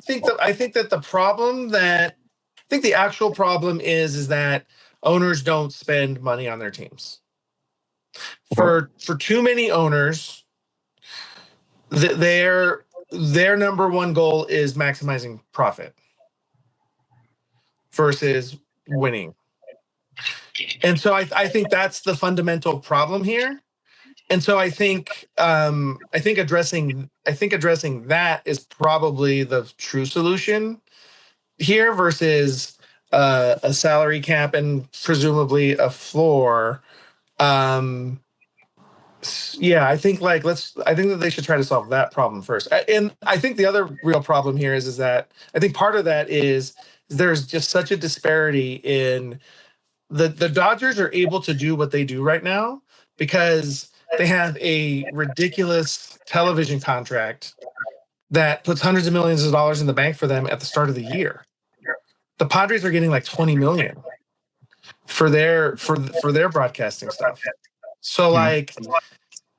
think that the problem that I think the actual problem is that owners don't spend money on their teams. For too many owners, their number one goal is maximizing profit versus winning. And so I think that's the fundamental problem here. And so I think addressing that is probably the true solution here versus a salary cap and presumably a floor. Yeah, I think that they should try to solve that problem first. And I think the other real problem here is that I think part of that is there's just such a disparity in the Dodgers are able to do what they do right now because they have a ridiculous television contract that puts hundreds of millions of dollars in the bank for them at the start of the year. The Padres are getting like 20 million for their broadcasting stuff. So like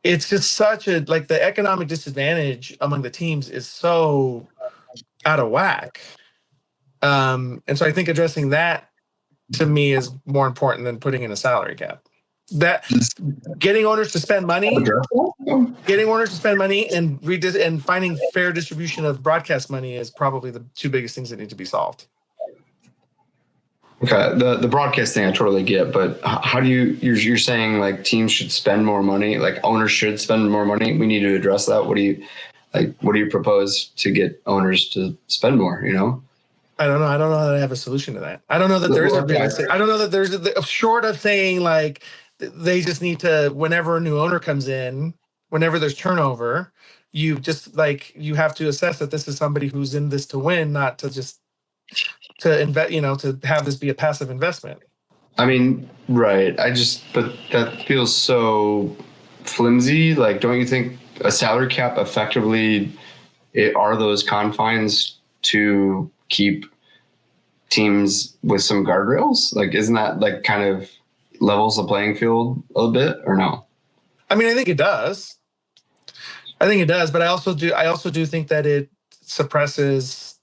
it's just such a the economic disadvantage among the teams is so out of whack. And so I think addressing that to me is more important than putting in a salary cap. That getting owners to spend money and finding fair distribution of broadcast money is probably the two biggest things that need to be solved. Okay, the broadcast thing I totally get, but how do you're saying like teams should spend more money, like owners should spend more money? We need to address that. What do you propose to get owners to spend more? I don't know. I don't know that I have a solution to that. I don't know that there is a realistic. I don't know that there's short of saying like they just need to, whenever a new owner comes in, whenever there's turnover, you just you have to assess that this is somebody who's in this to win, not to just to invest, to have this be a passive investment. I mean, right. But that feels so flimsy. Like, don't you think a salary cap effectively are those confines to keep teams with some guardrails? Like, isn't that like kind of levels the playing field a little bit, or no? I mean, I think it does, but I also do think that it suppresses.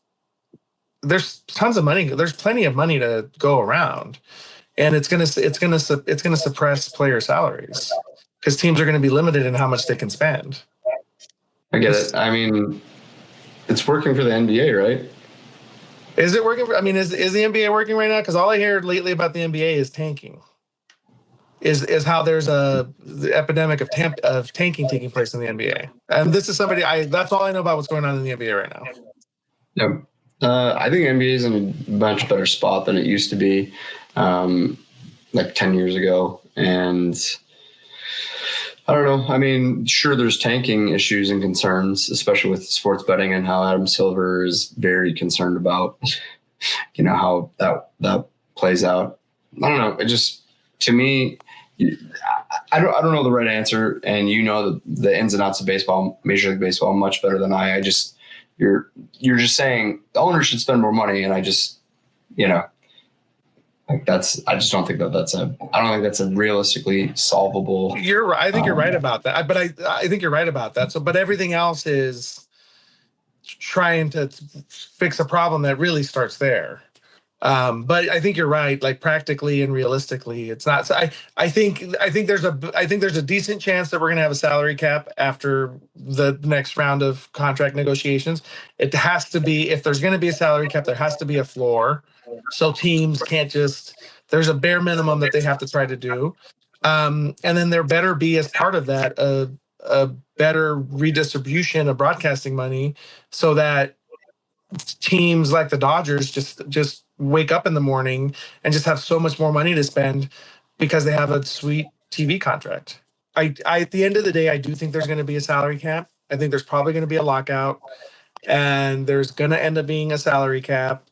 There's tons of money. There's plenty of money to go around, and it's gonna suppress player salaries because teams are going to be limited in how much they can spend. I get it. I mean, it's working for the NBA, right? Is it working? Is the NBA working right now? Because all I hear lately about the NBA is tanking. Is how there's the epidemic of tanking taking place in the NBA, and this is that's all I know about what's going on in the NBA right now. Yep. I think NBA is in a much better spot than it used to be, like 10 years ago. And I don't know. I mean, sure, there's tanking issues and concerns, especially with sports betting and how Adam Silver is very concerned about, how that plays out. I don't know. It just, to me, I don't know the right answer. And the ins and outs of baseball, Major League Baseball, much better than I. You're just saying the owners should spend more money, and I just don't think that's a realistically solvable. You're right. I think you're right about that. But I think you're right about that. So, but everything else is trying to fix a problem that really starts there. But I think you're right. Like practically and realistically, it's not. So I think there's a decent chance that we're going to have a salary cap after the next round of contract negotiations. It has to be, if there's going to be a salary cap, there has to be a floor. So teams can't just. There's a bare minimum that they have to try to do, and then there better be, as part of that, a better redistribution of broadcasting money, so that teams like the Dodgers just wake up in the morning and just have so much more money to spend because they have a sweet TV contract. I at the end of the day, I do think there's going to be a salary cap. I think there's probably going to be a lockout, and there's going to end up being a salary cap.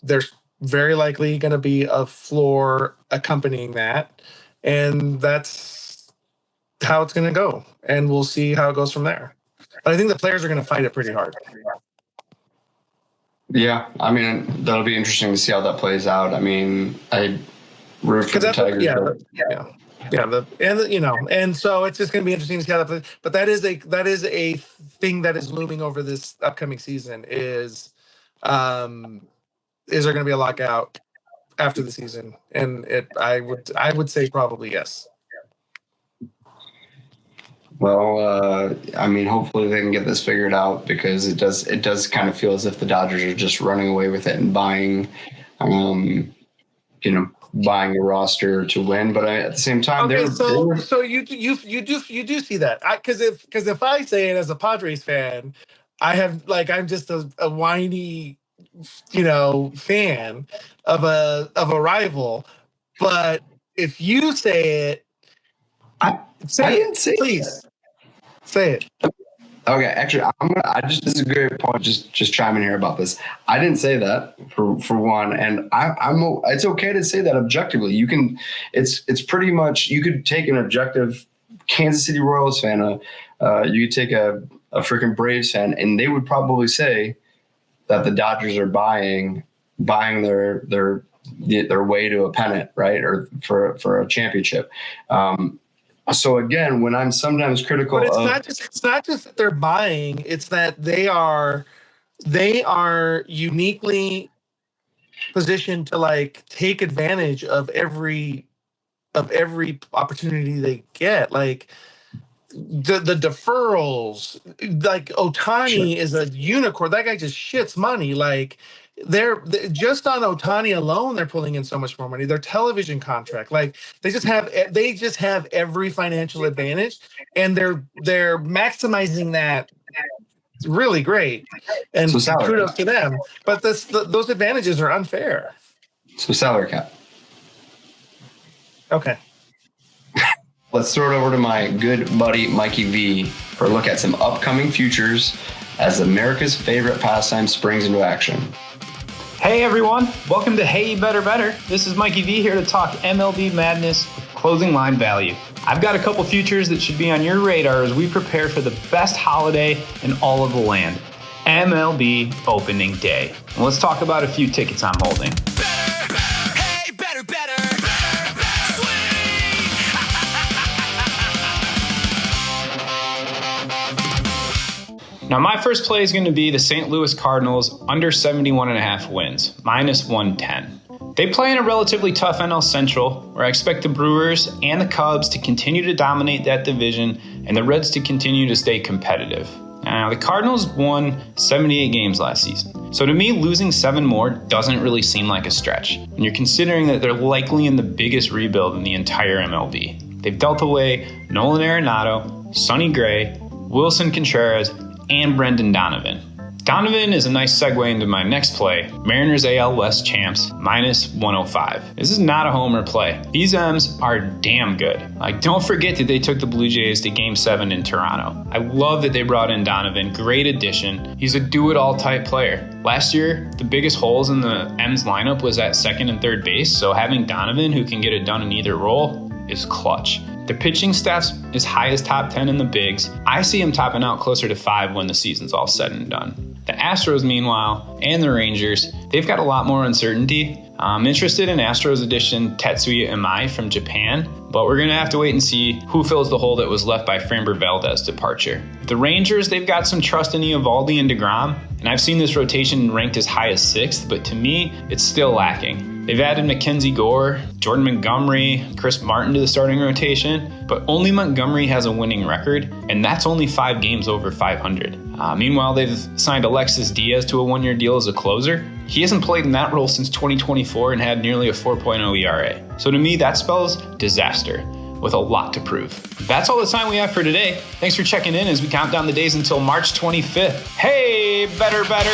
There's very likely going to be a floor accompanying that, and that's how it's going to go. And we'll see how it goes from there. But I think the players are going to fight it pretty hard. Yeah, I mean, that'll be interesting to see how that plays out. I mean, I root for the Tigers. And so it's just going to be interesting to see how that plays. But that is a thing that is looming over this upcoming season. Is there going to be a lockout after the season? And I would say probably yes. Well, I mean, hopefully they can get this figured out, because it does kind of feel as if the Dodgers are just running away with it and buying a roster to win. But at the same time, so you do see that, because if I say it as a Padres fan, I'm just a whiny fan of a rival. But if you say it, please say it. Okay, actually, this is a great point. Just chime in here about this. I didn't say that for one, and it's okay to say that objectively. It's pretty much, you could take an objective Kansas City Royals fan, you could take a freaking Braves fan, and they would probably say that the Dodgers are buying their way to a pennant, right, or for a championship. So again, when I'm sometimes critical, but it's not just that they're buying; it's that they are uniquely positioned to take advantage of every opportunity they get. Like the deferrals, like Ohtani is a unicorn. That guy just shits money. Like they're just on Ohtani alone, they're pulling in so much more money. Their television contract, like they just have every financial advantage, and they're maximizing that. It's really great, and kudos to them. But those advantages are unfair. So salary cap. Okay. Let's throw it over to my good buddy Mikey V for a look at some upcoming futures as America's favorite pastime springs into action. Hey everyone, welcome to Hey Better Better. This is Mikey V here to talk MLB madness with closing line value. I've got a couple futures that should be on your radar as we prepare for the best holiday in all of the land, MLB opening day. And let's talk about a few tickets I'm holding. Now, my first play is going to be the St. Louis Cardinals under 71.5 wins, minus 110. They play in a relatively tough NL Central, where I expect the Brewers and the Cubs to continue to dominate that division and the Reds to continue to stay competitive. Now, the Cardinals won 78 games last season, so to me, losing 7 more doesn't really seem like a stretch when you're considering that they're likely in the biggest rebuild in the entire MLB. They've dealt away Nolan Arenado, Sonny Gray, Wilson Contreras, and Brendan Donovan. Donovan is a nice segue into my next play, Mariners AL West champs, minus 105. This is not a homer play. These M's are damn good. Don't forget that they took the Blue Jays to Game 7 in Toronto. I love that they brought in Donovan, great addition. He's a do-it-all type player. Last year, the biggest holes in the M's lineup was at second and third base, so having Donovan, who can get it done in either role, is clutch. The pitching stats is high as top 10 in the bigs. I see him topping out closer to 5 when the season's all said and done. The Astros, meanwhile, and the Rangers, they've got a lot more uncertainty. I'm interested in Astros addition Tetsuya Imai from Japan, but we're going to have to wait and see who fills the hole that was left by Framber Valdez's departure. The Rangers, they've got some trust in Eovaldi and DeGrom, and I've seen this rotation ranked as high as 6th, but to me, it's still lacking. They've added Mackenzie Gore, Jordan Montgomery, Chris Martin to the starting rotation, but only Montgomery has a winning record, and that's only 5 games over 500. Meanwhile, they've signed Alexis Diaz to a 1-year deal as a closer. He hasn't played in that role since 2024 and had nearly a 4.0 ERA. So to me, that spells disaster, with a lot to prove. That's all the time we have for today. Thanks for checking in as we count down the days until March 25th. Hey, better, better.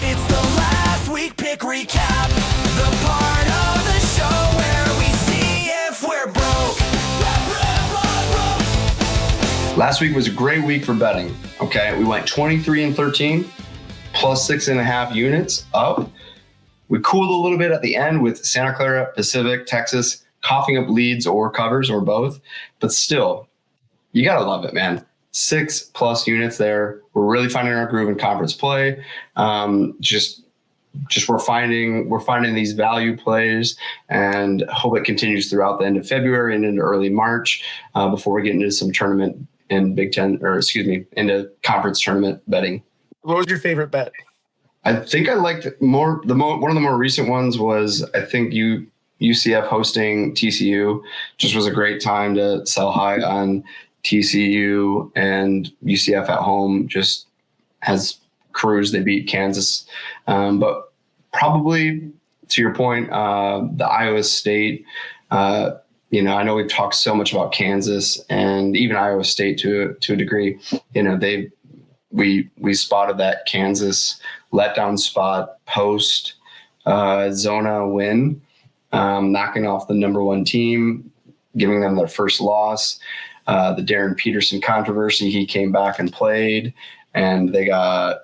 It's the last week pick recap, the part of the show where we see if we're broke. Last week was a great week for betting. Okay, we went 23-13, plus 6.5 units up. We cooled a little bit at the end with Santa Clara, Pacific, Texas, coughing up leads or covers or both. But still, you gotta love it, man. 6+ units there. We're really finding our groove in conference play. Just we're finding these value plays, and hope it continues throughout the end of February and into early March before we get into some tournament in into conference tournament betting. What was your favorite bet? I think I liked one of the more recent ones was, I think, UCF hosting TCU. Just was a great time to sell high on TCU, and UCF at home just has cruised. They beat Kansas. But probably to your point, the Iowa State, I know we've talked so much about Kansas and even Iowa State to a degree. We spotted that Kansas letdown spot post Zona win, knocking off the number one team, giving them their first loss. The Darren Peterson controversy, he came back and played, and they got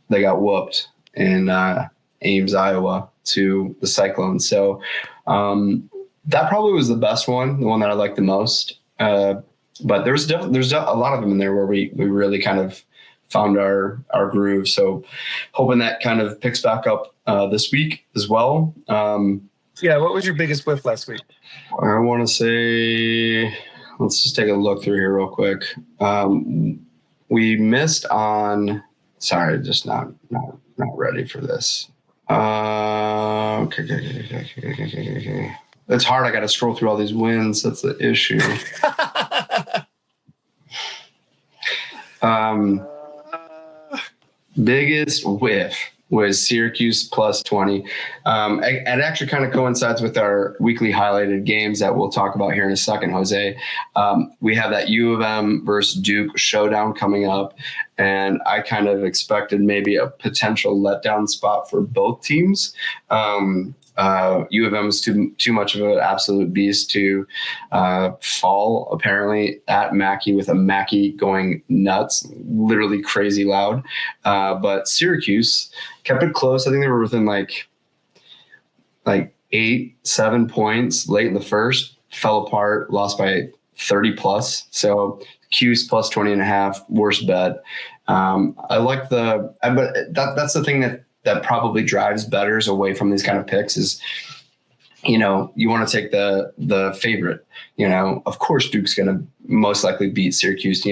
whooped in Ames, Iowa, to the Cyclones. So that probably was the best one, the one that I liked the most. But there's a lot of them in there where we really kind of found our groove. So hoping that kind of picks back up this week as well. What was your biggest whiff last week? I want to say, let's just take a look through here real quick. We missed on, sorry, just not ready for this. Okay. It's hard. I got to scroll through all these wins. That's the issue. Biggest whiff was Syracuse plus 20. It actually kind of coincides with our weekly highlighted games that we'll talk about here in a second, Jose. We have that U of M versus Duke showdown coming up, and I kind of expected maybe a potential letdown spot for both teams. U of M is too much of an absolute beast to fall, apparently, at Mackey, with a Mackey going nuts, literally crazy loud. But Syracuse kept it close. I think they were within like 8-7 points late in the first, fell apart, lost by 30 plus. So Q's plus 20.5, worst bet. I like but that's the thing that probably drives bettors away from these kind of picks is, you want to take the favorite. Of course Duke's going to most likely beat Syracuse,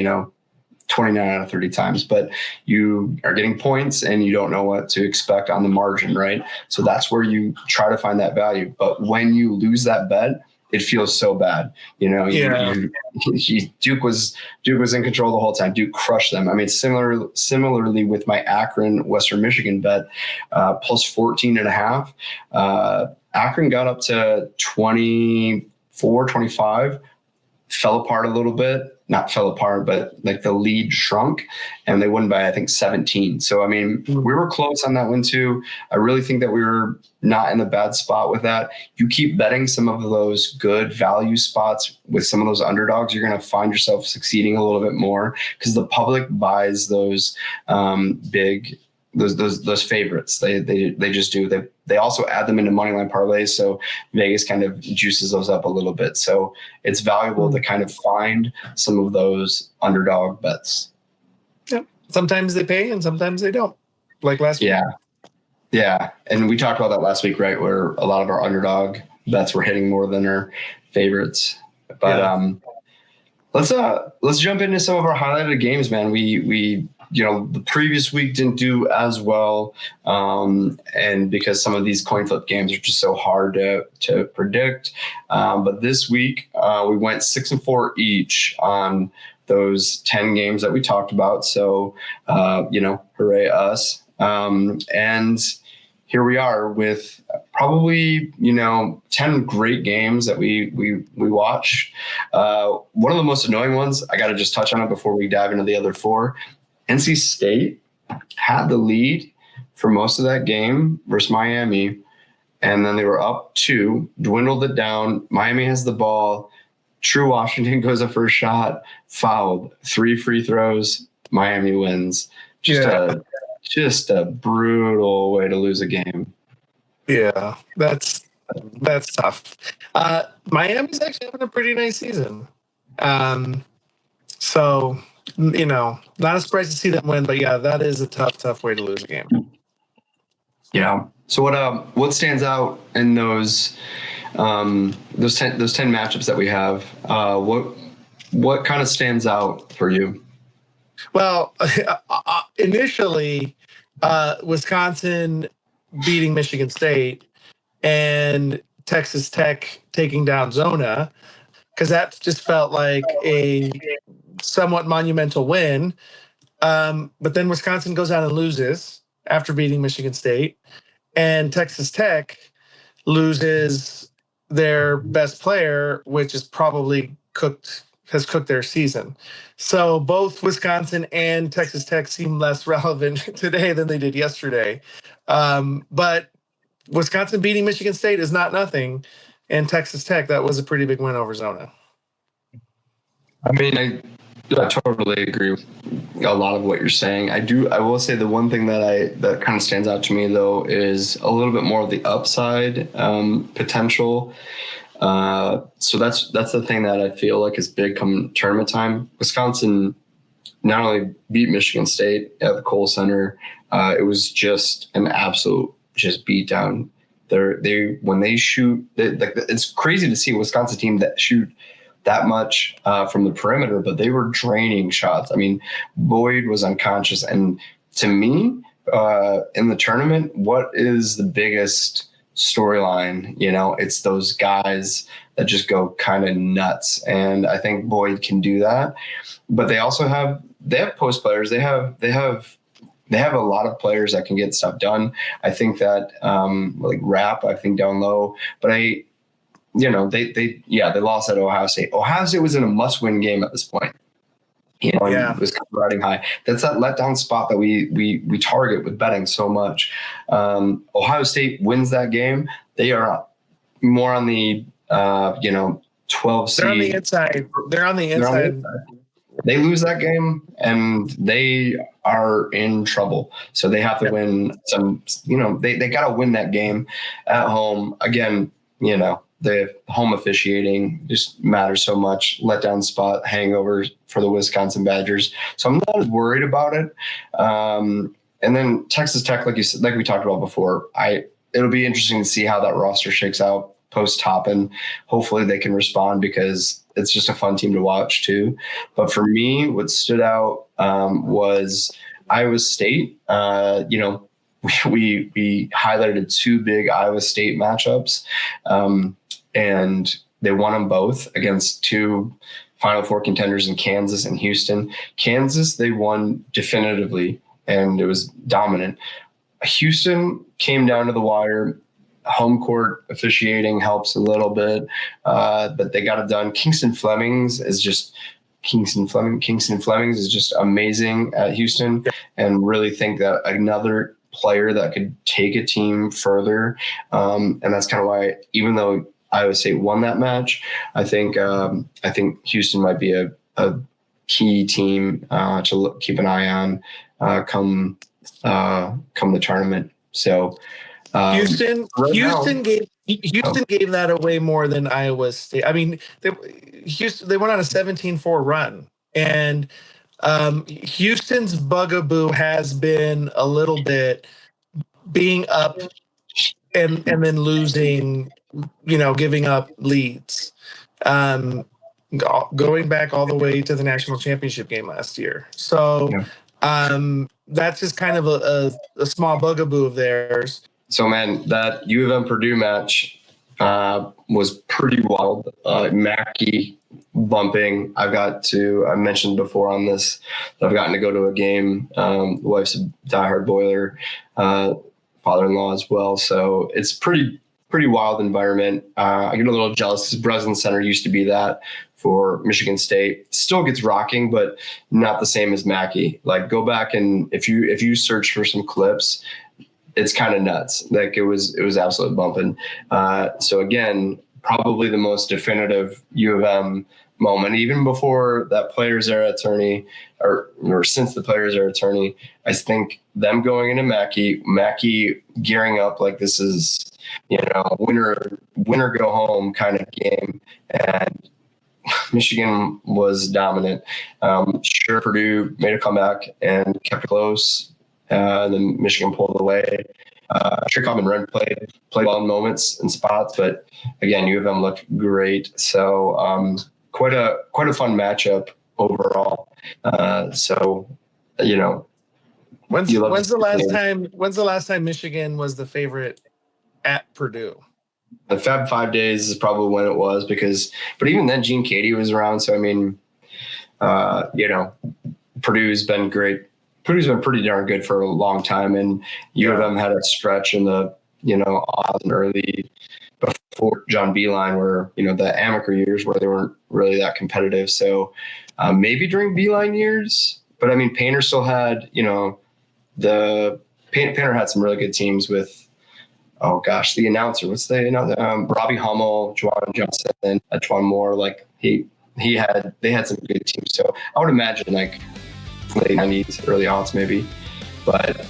29 out of 30 times, but you are getting points and you don't know what to expect on the margin, right? So that's where you try to find that value. But when you lose that bet, it feels so bad. Duke was in control the whole time. Duke crushed them. I mean, similarly with my Akron Western Michigan bet, plus 14.5. Akron got up to 24, 25, fell apart a little bit. Not fell apart, but like the lead shrunk, and they won by, I think, 17. So, I mean, we were close on that one too. I really think that we were not in a bad spot with that. You keep betting some of those good value spots with some of those underdogs, you're going to find yourself succeeding a little bit more because the public buys those those favorites. They just do. They also add them into moneyline parlays, so Vegas kind of juices those up a little bit. So it's valuable to kind of find some of those underdog bets. Yep. Sometimes they pay and sometimes they don't. Like last week. Yeah. And we talked about that last week, right? Where a lot of our underdog bets were hitting more than our favorites. But let's jump into some of our highlighted games, man. We the previous week didn't do as well, and because some of these coin flip games are just so hard to predict. But this week we went 6-4 each on those 10 games that we talked about. So hooray us! And here we are with probably 10 great games that we watched. One of the most annoying ones, I got to just touch on it before we dive into the other four. NC State had the lead for most of that game versus Miami, and then they were up 2, dwindled it down. Miami has the ball. True Washington goes a first shot, fouled, 3 free throws. Miami wins. Just a brutal way to lose a game. Yeah, that's tough. Miami's actually having a pretty nice season. So Not surprised to see them win, but yeah, that is a tough way to lose a game. Yeah. So what stands out in those 10 matchups that we have? What kind of stands out for you? Well, initially, Wisconsin beating Michigan State and Texas Tech taking down Zona, because that just felt like a somewhat monumental win. But then Wisconsin goes out and loses after beating Michigan State, and Texas Tech loses their best player, which is probably has cooked their season. So both Wisconsin and Texas Tech seem less relevant today than they did yesterday. But Wisconsin beating Michigan State is not nothing, and Texas Tech, that was a pretty big win over Zona. I mean, I totally agree with a lot of what you're saying. I will say the one thing that kind of stands out to me though is a little bit more of the upside potential. So that's the thing that I feel like is big come tournament time. Wisconsin not only beat Michigan State at the Kohl Center, it was just an absolute beat down. When they shoot, it's crazy to see a Wisconsin team that shoot that much from the perimeter, but they were draining shots. I mean, Boyd was unconscious. And to me, in the tournament, what is the biggest storyline? It's those guys that just go kind of nuts. And I think Boyd can do that. But they also have post players. They have a lot of players that can get stuff done. I think that like Rapp, I think down low, but they lost at Ohio State. Ohio State was in a must-win game at this point. It was kind of riding high. That's that letdown spot that we target with betting so much. Ohio State wins that game. They are more on the 12 seed. They're on the inside. They're on the inside. They lose that game and they are in trouble. So they have to win some. They got to win that game at home again. The home officiating just matters so much. Letdown spot, hangover for the Wisconsin Badgers. So I'm not as worried about it. And then Texas Tech, like you said, like we talked about before, it'll be interesting to see how that roster shakes out post Toppin. Hopefully they can respond because it's just a fun team to watch too. But for me, what stood out was Iowa State. We highlighted two big Iowa State matchups. And they won them both against two Final Four contenders in Kansas and Houston. Kansas, they won definitively, and it was dominant. Houston came down to the wire. Home court officiating helps a little bit, but they got it done. Kingston Flemings is just amazing at Houston, and really think that another player that could take a team further. And that's kind of why, even though Iowa State won that match, I think Houston might be a key team to keep an eye on come the tournament. So Houston gave that away more than Iowa State. I mean, they went on a 17-4 run, and Houston's bugaboo has been a little bit being up and then losing, giving up leads. Going back all the way to the national championship game last year. So that's just kind of a small bugaboo of theirs. So, man, that U of M Purdue match was pretty wild. Mackey bumping. I mentioned before on this that I've gotten to go to a game. The wife's a diehard Boiler, father-in-law as well. So it's pretty wild environment. I get a little jealous because Breslin Center used to be that for Michigan State. Still gets rocking, but not the same as Mackey. Like, go back and if you search for some clips, it's kind of nuts. Like, it was absolutely bumping. So again, probably the most definitive U of M moment, even before that Players Era tourney, or since the Players Era tourney. I think them going into Mackey gearing up like this is, winner go home kind of game. And Michigan was dominant. Sure, Purdue made a comeback and kept it close. Then Michigan pulled away. Sure, Cobb and played well in moments and spots, but again, U of M looked great. So quite a fun matchup overall. When's the last time Michigan was the favorite at Purdue? The Fab 5 days is probably when it was, but even then Gene Katie was around. So, I mean, Purdue's been great. Purdue's been pretty darn good for a long time. And U of M had a stretch in the, early before John Beeline where, the amateur years where they weren't really that competitive. So maybe during Beeline years, but I mean, Painter still had, Painter had some really good teams with, the announcer, Robbie Hummel, Juwan Johnson, and Juwan Moore. Like they had some good teams. So I would imagine like late 90s, early aughts maybe. But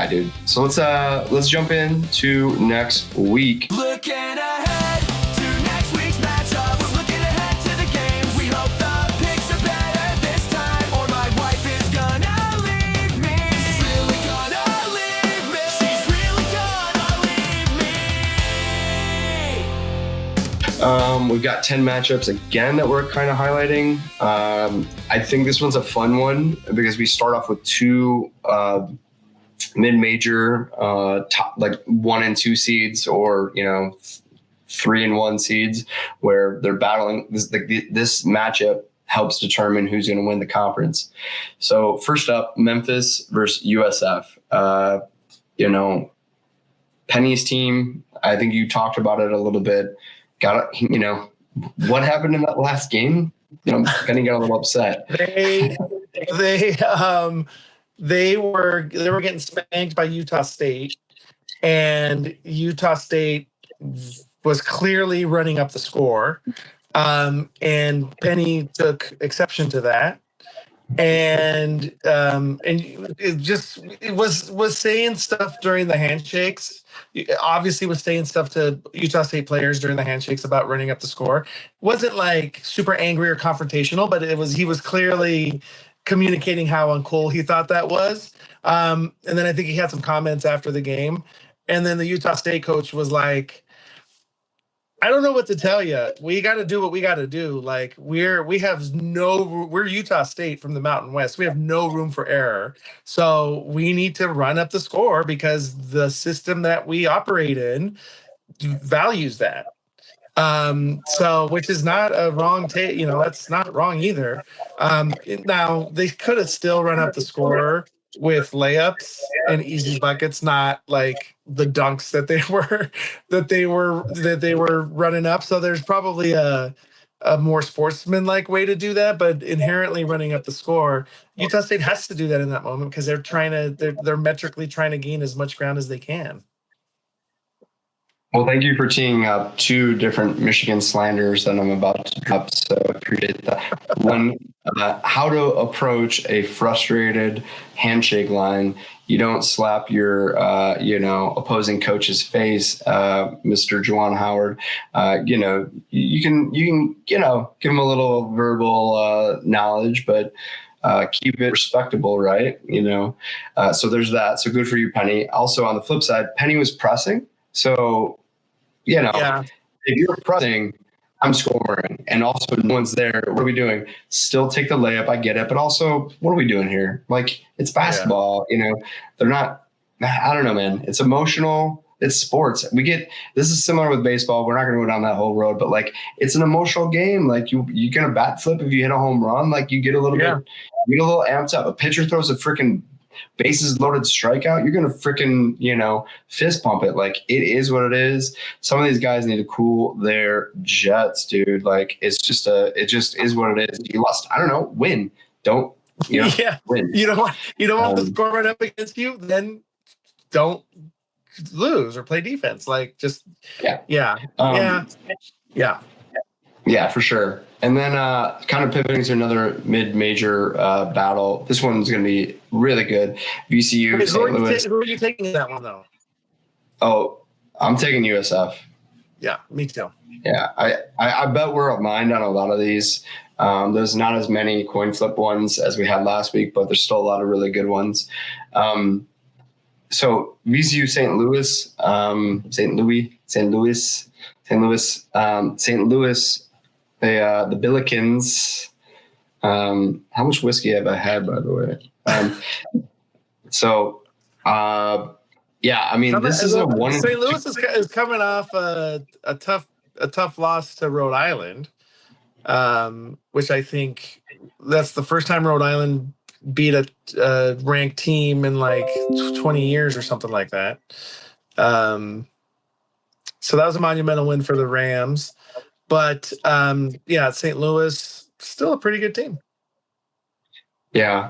dude. So let's jump into next week. Looking ahead to next week's matchup. We're looking ahead to the games. We hope the picks are better this time, or my wife is gonna leave me. She's really gonna leave me. She's really gonna leave me. We've got 10 matchups again that we're kind of highlighting. I think this one's a fun one because we start off with two mid-major top, like 1 and 2 seeds, or 3 and 1 seeds, where they're battling. This matchup helps determine who's going to win the conference. So first up, Memphis versus USF. Penny's team, I think you talked about it a little bit. What happened in that last game? Penny got a little upset. They were getting spanked by Utah State, and Utah State was clearly running up the score. And Penny took exception to that. And it was saying stuff during the handshakes. Obviously was saying stuff to Utah State players during the handshakes about running up the score. Wasn't like super angry or confrontational, but he was clearly communicating how uncool he thought that was. And then I think he had some comments after the game. And then the Utah State coach was like, I don't know what to tell you. We got to do what we got to do. Like we're Utah State from the Mountain West. We have no room for error. So we need to run up the score because the system that we operate in values that. Which is not a wrong take. That's not wrong either. Now they could have still run up the score with layups and easy buckets, not like the dunks that they were running up. So there's probably a more sportsmanlike way to do that, but inherently running up the score, Utah State has to do that in that moment because they're metrically trying to gain as much ground as they can. Well, thank you for teeing up 2 different Michigan slanders that I'm about to drop, so I appreciate that. One, how to approach a frustrated handshake line. You don't slap your, opposing coach's face, Mr. Juwan Howard. You can, give him a little verbal knowledge, but keep it respectable, right? So there's that. So good for you, Penny. Also, on the flip side, Penny was pressing, so. If you're pressing, I'm scoring, and also no one's there. What are we doing? Still take the layup. I get it, but also, what are we doing here? Like, it's basketball. They're not. I don't know, man. It's emotional. It's sports. This is similar with baseball. We're not going to go down that whole road, but like, it's an emotional game. Like, you're gonna bat flip if you hit a home run. Like, you get a little bit, you get a little amped up. A pitcher throws a freaking bases loaded strikeout, you're gonna freaking fist pump it. Like, it is what it is. Some of these guys need to cool their jets, dude. Like, it just is what it is. You lost, I don't know, win. Don't win. You don't want the score right up against you, then don't lose or play defense. Like, just yeah, for sure. And then kind of pivoting to another mid-major battle. This one's going to be really good. VCU, St. Louis. Who are you taking in that one, though? Oh, I'm taking USF. Yeah, me too. Yeah, I bet we're aligned on a lot of these. There's not as many coin flip ones as we had last week, but there's still a lot of really good ones. So VCU St. Louis, the Billikens. How much whiskey have I had, by the way? Yeah, I mean, this is a one. St. Louis is coming off a tough loss to Rhode Island, which I think that's the first time Rhode Island beat a ranked team in like 20 years or something like that. So that was a monumental win for the Rams. But yeah, St. Louis still a pretty good team. Yeah,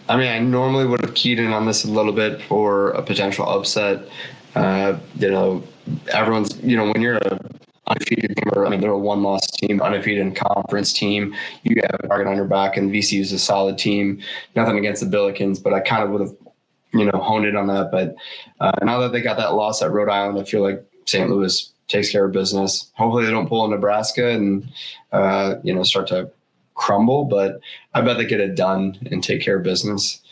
I mean, I normally would have keyed in on this a little bit for a potential upset. Everyone's, when you're a undefeated team, or I mean, they're a one-loss team, undefeated conference team, you have a target on your back, and VCU is a solid team. Nothing against the Billikens, but I kind of would have, honed in on that. But now that they got that loss at Rhode Island, I feel like St. Louis takes care of business. Hopefully they don't pull in Nebraska and, start to crumble, but I bet they get it done and take care of business.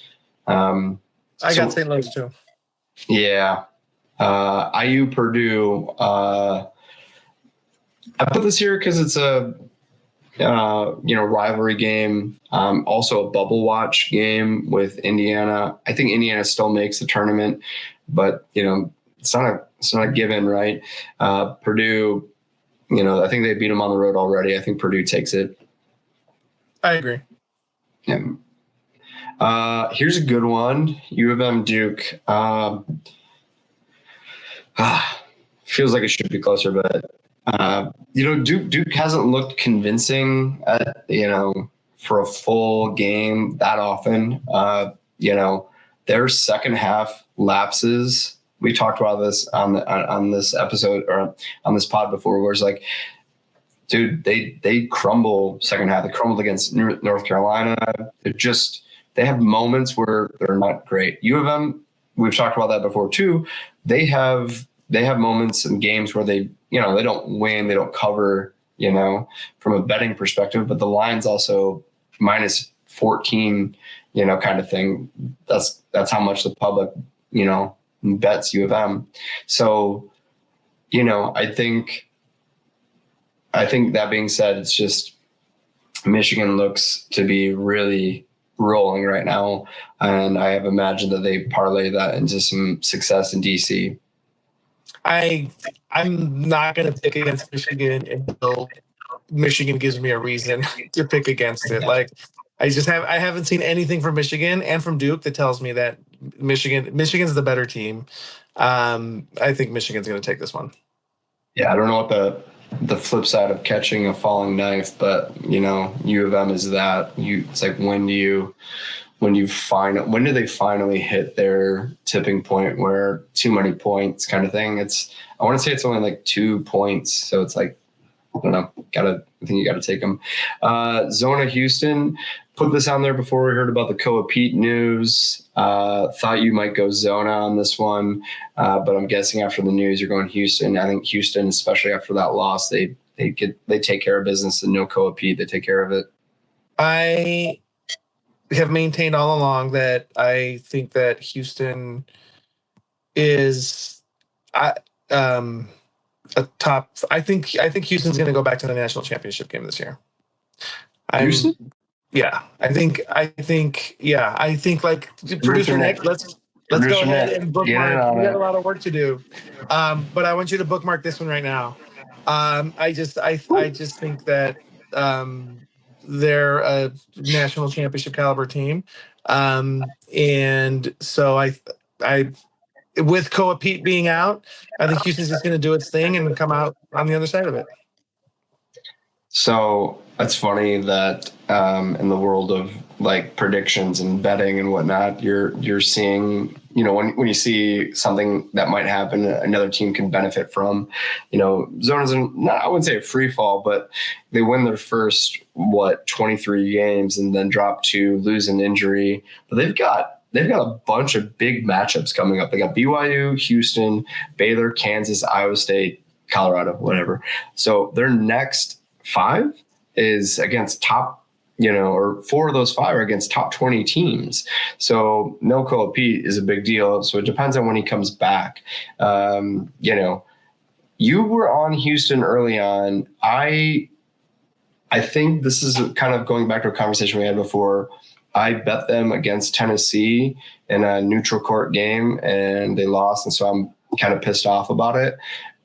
I got St. Louis too. Yeah. IU Purdue. I put this here because it's a rivalry game. Also a bubble watch game with Indiana. I think Indiana still makes the tournament, but it's not a given, right? Purdue, I think they beat them on the road already. I think Purdue takes it. I agree. Yeah. Here's a good one. U of M Duke. Feels like it should be closer, but Duke hasn't looked convincing for a full game that often. Their second half lapses. We talked about this on this episode or on this pod before, where it's like, dude, they crumble second half. They crumbled against North Carolina. They have moments where they're not great. U of M, we've talked about that before too. They have moments in games where they don't win, they don't cover, from a betting perspective, but the line's also minus 14, kind of thing. That's how much the public, bets U of M. So, I think that being said, it's just Michigan looks to be really rolling right now. And I have imagined that they parlay that into some success in DC. I'm not going to pick against Michigan until Michigan gives me a reason to pick against it. Like I haven't seen anything from Michigan and from Duke that tells me that Michigan's the better team. I think Michigan's going to take this one. Yeah, I don't know what the flip side of catching a falling knife, but U of M is that. It's like when do they finally hit their tipping point where too many points kind of thing? I want to say it's only like 2 points, so it's like, I don't know. I think you got to take them. Zona Houston, put this on there before we heard about the Koa Pete news. Thought you might go Zona on this one, but I'm guessing after the news you're going Houston. I think Houston, especially after that loss, they take care of business, and no Koa Pete, they take care of it. I have maintained all along that I think that Houston is a top. I think Houston's going to go back to the national championship game this year. Houston? Yeah, I think like producer Nick, let's go ahead and bookmark. We got a lot of work to do, but I want you to bookmark this one right now. I just think that they're a national championship caliber team, and so I with Koa Pete being out, I think Houston's just going to do its thing and come out on the other side of it. So it's funny that in the world of like predictions and betting and whatnot, you're seeing, when you see something that might happen, another team can benefit from, Zona's I wouldn't say a free fall, but they win their first 23 games and then drop to lose an injury. But they've got a bunch of big matchups coming up. They got BYU, Houston, Baylor, Kansas, Iowa State, Colorado, whatever. So their next 5 is against top, or 4 of those 5 are against top 20 teams. So no Pete is a big deal. So it depends on when he comes back. You were on Houston early on. I think this is kind of going back to a conversation we had before. I bet them against Tennessee in a neutral court game, and they lost, and so I'm kind of pissed off about it.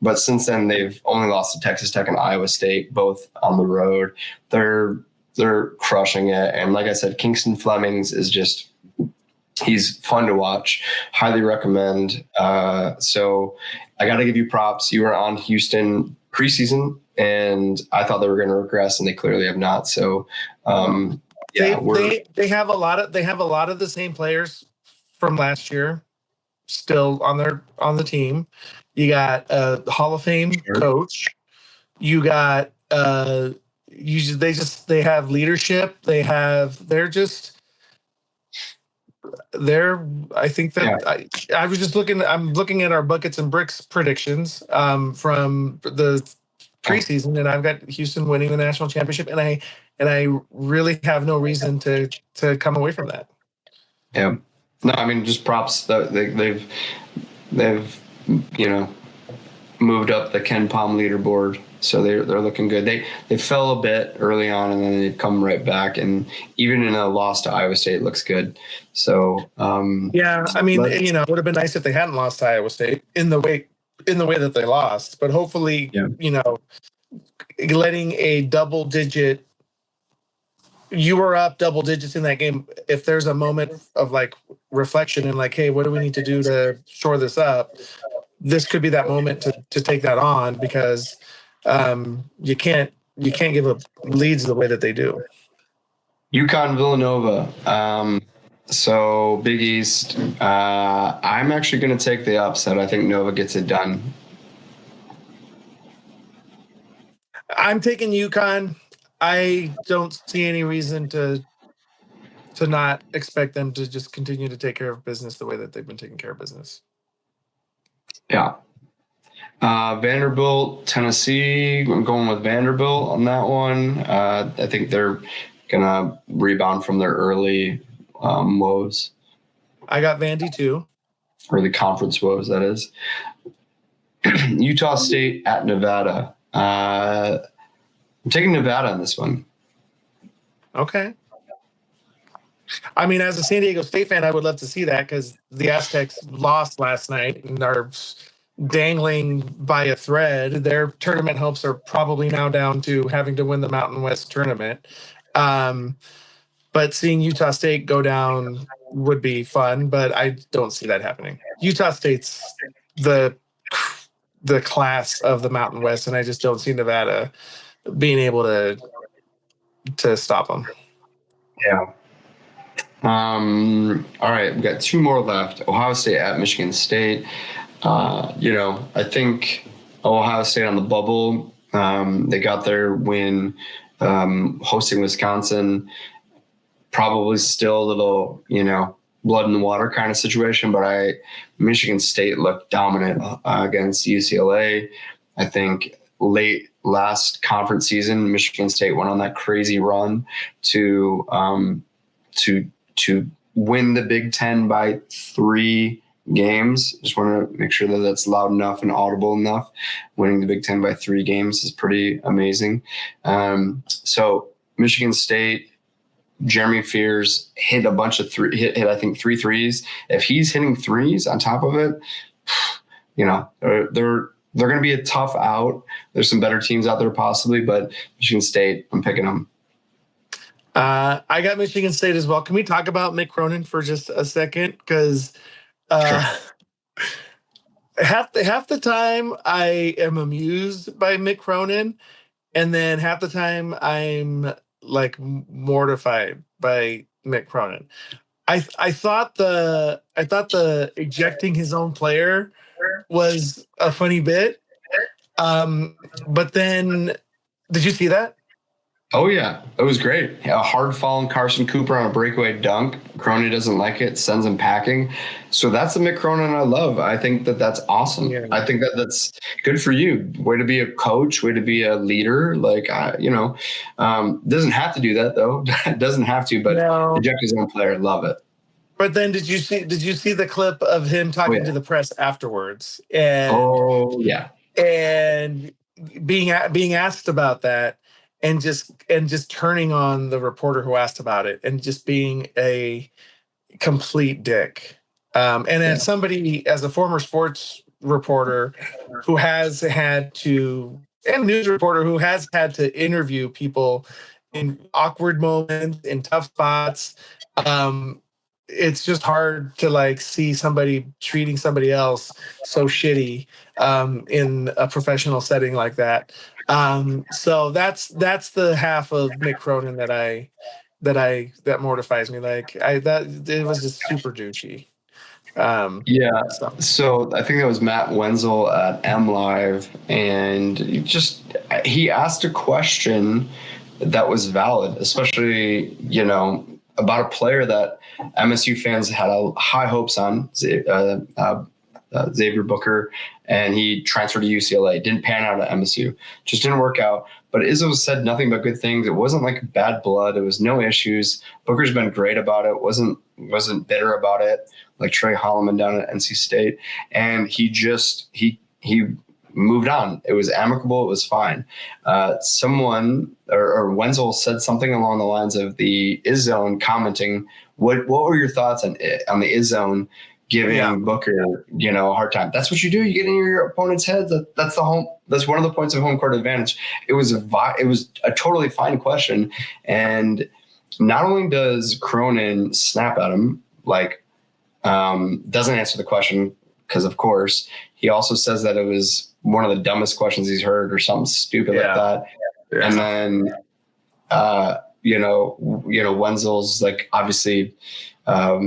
But since then, they've only lost to Texas Tech and Iowa State, both on the road. They're crushing it, and like I said, Kingston Flemings is just he's fun to watch. Highly recommend. So I got to give you props. You were on Houston preseason, and I thought they were going to regress, and they clearly have not. So, they have a lot of the same players from last year still on the team. You got a Hall of Fame coach. You got they have leadership. I think that I was just I'm looking at our buckets and bricks predictions from the preseason, and I've got Houston winning the national championship, and I really have no reason to come away from that. Yeah. No, I mean, just props that they've moved up the Ken Palm leaderboard. So they're looking good. They fell a bit early on, and then they've come right back. And even in a loss to Iowa State, it looks good. So I mean, it would have been nice if they hadn't lost to Iowa State in the way that they lost. But hopefully, letting a double digit, you were up double digits in that game. If there's a moment of like reflection and like, hey, what do we need to do to shore this up? This could be that moment to take that on, because you can't give up leads the way that they do. UConn Villanova. So Big East. I'm actually going to take the upset. I think Nova gets it done. I'm taking UConn. I don't see any reason to not expect them to just continue to take care of business the way that they've been taking care of business. Yeah. Vanderbilt, Tennessee. I'm going with Vanderbilt on that one. I think they're going to rebound from their early woes. I got Vandy too. Early conference woes, that is. Utah State at Nevada. I'm taking Nevada on this one. Okay. I mean, as a San Diego State fan, I would love to see that, because the Aztecs lost last night and are dangling by a thread. Their tournament hopes are probably now down to having to win the Mountain West tournament. But seeing Utah State go down would be fun, but I don't see that happening. Utah State's the class of the Mountain West, and I just don't see Nevada being able to stop them. Yeah. All right, we've got 2 more left. Ohio State at Michigan State. I think Ohio State on the bubble. They got their win hosting Wisconsin. Probably still a little, blood in the water kind of situation, but Michigan State looked dominant against UCLA. I think late last conference season, Michigan State went on that crazy run to win the Big Ten by 3 games. Just want to make sure that that's loud enough and audible enough. Winning the Big Ten by 3 games is pretty amazing. So Michigan State, Jeremy Fears hit a bunch of hit I think 3 threes. If he's hitting threes on top of it, they're going to be a tough out. There's some better teams out there possibly, but Michigan State, I'm picking them. I got Michigan State as well. Can we talk about Mick Cronin for just a second? Because half the time I am amused by Mick Cronin, and then half the time I'm like mortified by Mick Cronin. I thought the ejecting his own player was a funny bit, but then did you see that? Oh, yeah. It was great. A hard falling Carson Cooper on a breakaway dunk. Cronin doesn't like it, sends him packing. So that's the Mick Cronin I love. I think that that's awesome. Yeah. I think that that's good for you. Way to be a coach, way to be a leader. Like, doesn't have to do that, though. It doesn't have to, but eject his own player. Love it. But then did you see the clip of him talking to the press afterwards? And being asked about that, and just turning on the reporter who asked about it, and just being a complete dick. As a former sports reporter who has had to, and news reporter who has had to interview people in awkward moments, in tough spots, it's just hard to like see somebody treating somebody else so shitty in a professional setting like that. So that's the half of Mick Cronin that mortifies me. Like it was just super douchey. So I think that was Matt Wenzel at M Live, and he asked a question that was valid, especially about a player that MSU fans had high hopes on, Xavier Booker, and he transferred to UCLA. Didn't pan out at MSU, just didn't work out. But Izzo said nothing but good things. It wasn't like bad blood. It was no issues. Booker's been great about it. Wasn't bitter about it, like Trey Holloman down at NC State. And he moved on. It was amicable. It was fine. Someone or Wenzel said something along the lines of the Iz Zone commenting. What were your thoughts on the Iz Zone giving Booker, a hard time? That's what you do. You get in your opponent's head. That's one of the points of home court advantage. It was a totally fine question, and not only does Cronin snap at him, doesn't answer the question because of course he also says that it was one of the dumbest questions he's heard or something stupid like that. Yeah. And then, Wenzel's like obviously a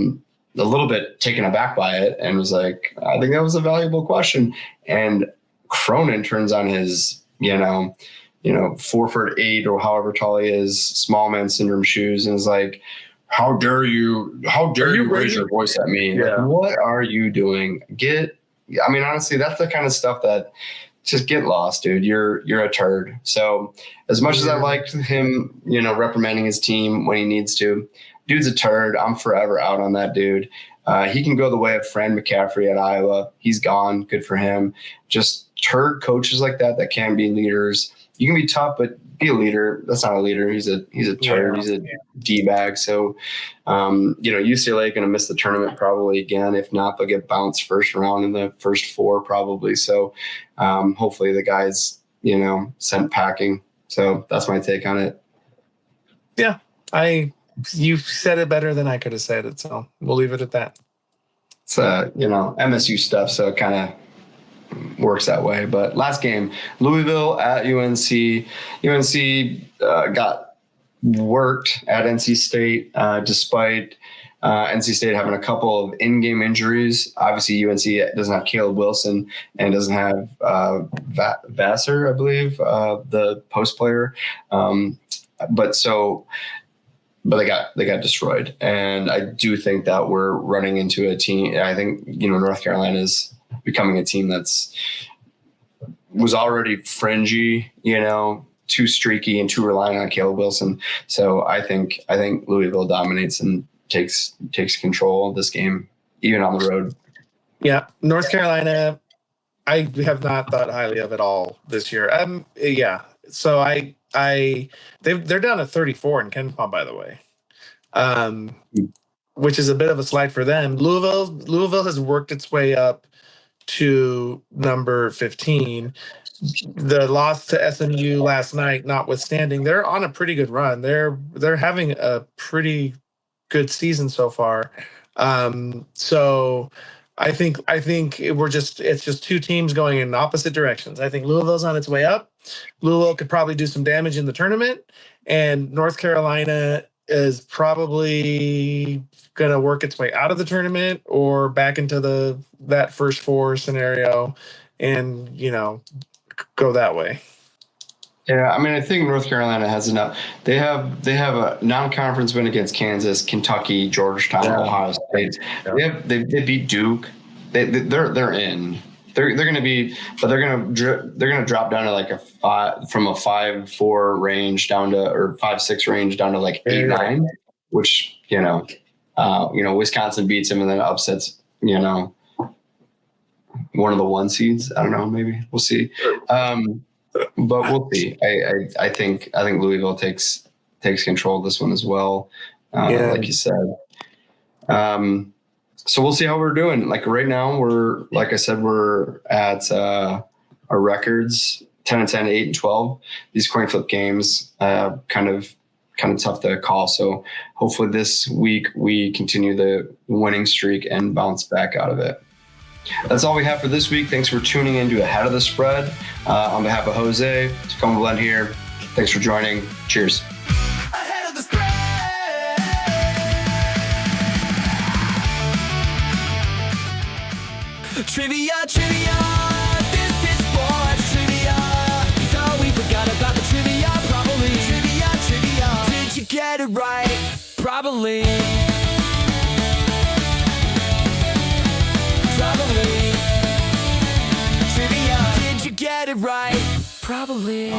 little bit taken aback by it and was like, I think that was a valuable question. And Cronin turns on his, 4'8" or however tall he is, small man syndrome shoes, and is like, how dare you raise your voice at me? Yeah. Like, what are you doing? Honestly, that's the kind of stuff that just get lost, dude. You're a turd. So as much as I liked him, reprimanding his team when he needs to, dude's a turd. I'm forever out on that dude. He can go the way of Fran McCaffrey at Iowa. He's gone. Good for him. Just turd coaches like that can be leaders. You can be tough, but be a leader. That's not a leader. He's a turd. He's a D-bag. So, UCLA going to miss the tournament probably again. If not, they'll get bounced first round in the first four probably. So hopefully the guy's, sent packing. So that's my take on it. Yeah, you've said it better than I could have said it. So we'll leave it at that. It's, MSU stuff. So it kind of works that way. But last game, Louisville at UNC. UNC got worked at NC State despite NC State having a couple of in-game injuries. Obviously, UNC doesn't have Caleb Wilson and doesn't have Vassar, I believe, the post player. But they got destroyed. And I do think that we're running into a team. I think, North Carolina is becoming a team was already fringy, too streaky and too reliant on Caleb Wilson. So I think Louisville dominates and takes control of this game, even on the road. Yeah. North Carolina, I have not thought highly of at all this year. So they're down to 34 in KenPom, by the way. Which is a bit of a slide for them. Louisville has worked its way up to number 15. The loss to SMU last night notwithstanding, they're on a pretty good run. They're having a pretty good season so far. So I think it's just two teams going in opposite directions. I think Louisville's on its way up. Louisville could probably do some damage in the tournament, and North Carolina is probably going to work its way out of the tournament or back into that first four scenario and, go that way. Yeah, I mean, I think North Carolina has enough. They have a non-conference win against Kansas, Kentucky, Georgetown, Ohio State. Yeah. They beat Duke. They're in. They're going to be, but they're going to drop down to like from a 5-4 range down to, or 5-6 range down to like 8-9, which Wisconsin beats them and then upsets one of the 1 seeds. I don't know, maybe we'll see. But we'll see. I think Louisville takes control of this one as well, like you said. So we'll see how we're doing. Like right now, we're at our records 10-10, 8-12. These coin flip games, kind of tough to call. So hopefully this week we continue the winning streak and bounce back out of it. That's all we have for this week. Thanks for tuning in to Ahead of the Spread. On behalf of Jose, Tacoma Blend here. Thanks for joining. Cheers. Ahead of the spread. Trivia, this is sports trivia. Thought we forgot about the trivia, probably. Trivia, did you get it right? Probably. Trivia, did you get it right? Probably.